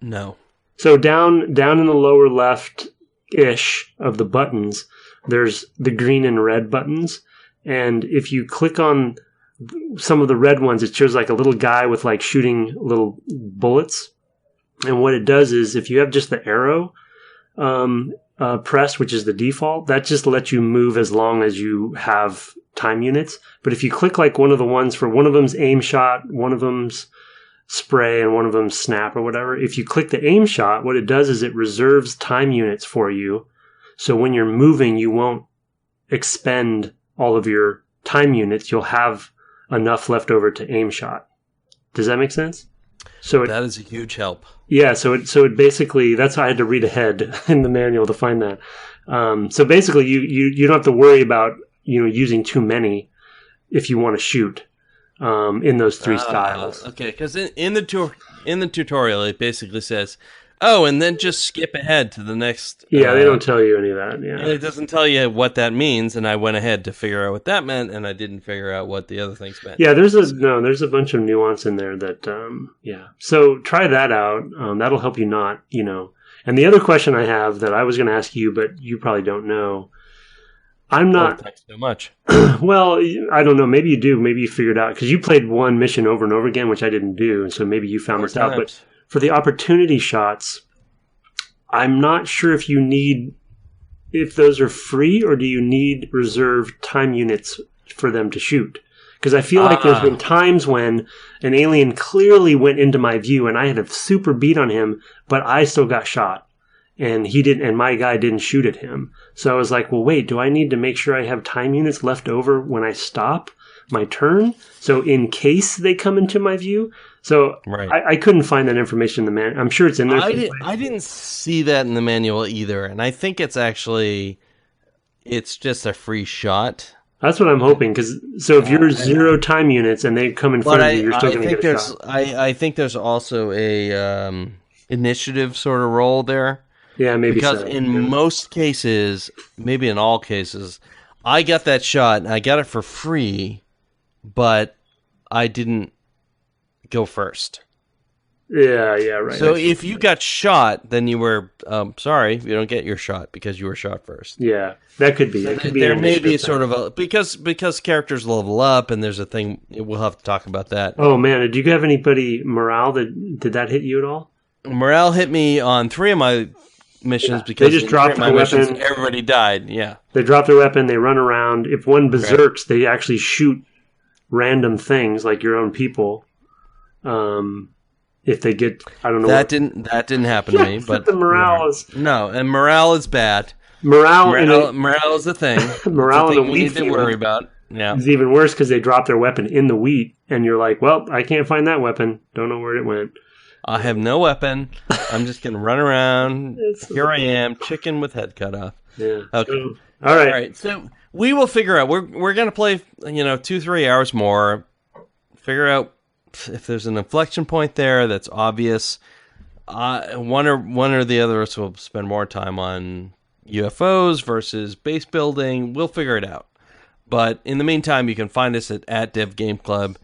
No. So down in the lower left-ish of the buttons, there's the green and red buttons. And if you click on some of the red ones, it shows like a little guy with like shooting little bullets. And what it does is if you have just the arrow pressed, which is the default, that just lets you move as long as you have time units. But if you click like one of the ones for one of them's aim shot, one of them's spray, and one of them snap or whatever. If you click the aim shot, what it does is it reserves time units for you. So when you're moving, you won't expend all of your time units. You'll have enough left over to aim shot. Does that make sense? So that is a huge help. Yeah. So it basically, that's how I had to read ahead in the manual to find that. So basically you don't have to worry about, you know, using too many if you want to shoot. In those three styles. Okay, because in the tutorial, it basically says, oh, and then just skip ahead to the next... Yeah, they don't tell you any of that, yeah. And it doesn't tell you what that means, and I went ahead to figure out what that meant, and I didn't figure out what the other things meant. Yeah, there's a bunch of nuance in there that, yeah. So try that out. That'll help you not, you know... And the other question I have that I was going to ask you, but you probably don't know... I'm not... Oh, thanks so much. Well, I don't know. Maybe you do. Maybe you figured out. Because you played one mission over and over again, which I didn't do. And so maybe you found this out. But for the opportunity shots, I'm not sure if those are free, or do you need reserved time units for them to shoot? Because I feel like there's been times when an alien clearly went into my view and I had a super beat on him, but I still got shot. And he didn't, and my guy didn't shoot at him. So I was like, well, wait, do I need to make sure I have time units left over when I stop my turn? So in case they come into my view? So right. I couldn't find that information in the manual. I'm sure it's in there. I didn't see that in the manual either. And I think it's just a free shot. That's what I'm hoping. So if you're 0 time units and they come in front of you, you're still going to get a shot. I think there's also a initiative sort of role there. Yeah, maybe because in most cases, maybe in all cases, I got that shot and I got it for free, but I didn't go first. Yeah, right. So if you got shot, then you were sorry, you don't get your shot because you were shot first. Yeah, that could be. There may be sort of a because characters level up, and there's a thing we'll have to talk about that. Oh man, did you have anybody morale did that hit you at all? Morale hit me on 3 of my missions because they just dropped their weapon. Everybody died. Yeah, they drop their weapon. They run around. If one berserks, they actually shoot random things like your own people. If they get, I don't know. That didn't happen to me. But the morale is and morale is bad. Morale is a thing. Morale in the we wheat need to worry about. Yeah, it's even worse because they drop their weapon in the wheat, and you're like, well, I can't find that weapon. Don't know where it went. I have no weapon. I'm just gonna run around. Here I am, chicken with head cut off. Yeah. Okay. All right. All right. So we will figure out. We're gonna play 2-3 hours more. Figure out if there's an inflection point there that's obvious. One or the other of us will spend more time on UFOs versus base building. We'll figure it out. But in the meantime, you can find us at DevGameClub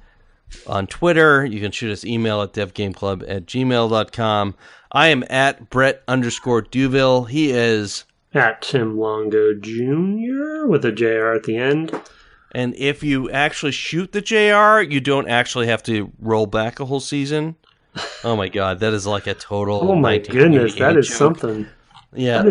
on Twitter. You can shoot us email at devgameclub@gmail.com. I am at Brett_Duville. He is at Tim Longo Jr. with a JR at the end. And if you actually shoot the JR, you don't actually have to roll back a whole season. Oh my god, that is like a total. Oh my goodness, that is joke. something. Yeah, I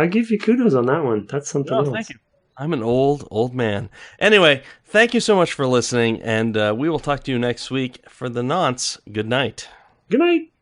give you kudos on that one. That's something else. Thank you. I'm an old man. Anyway, thank you so much for listening, and we will talk to you next week. For the nonce, good night. Good night.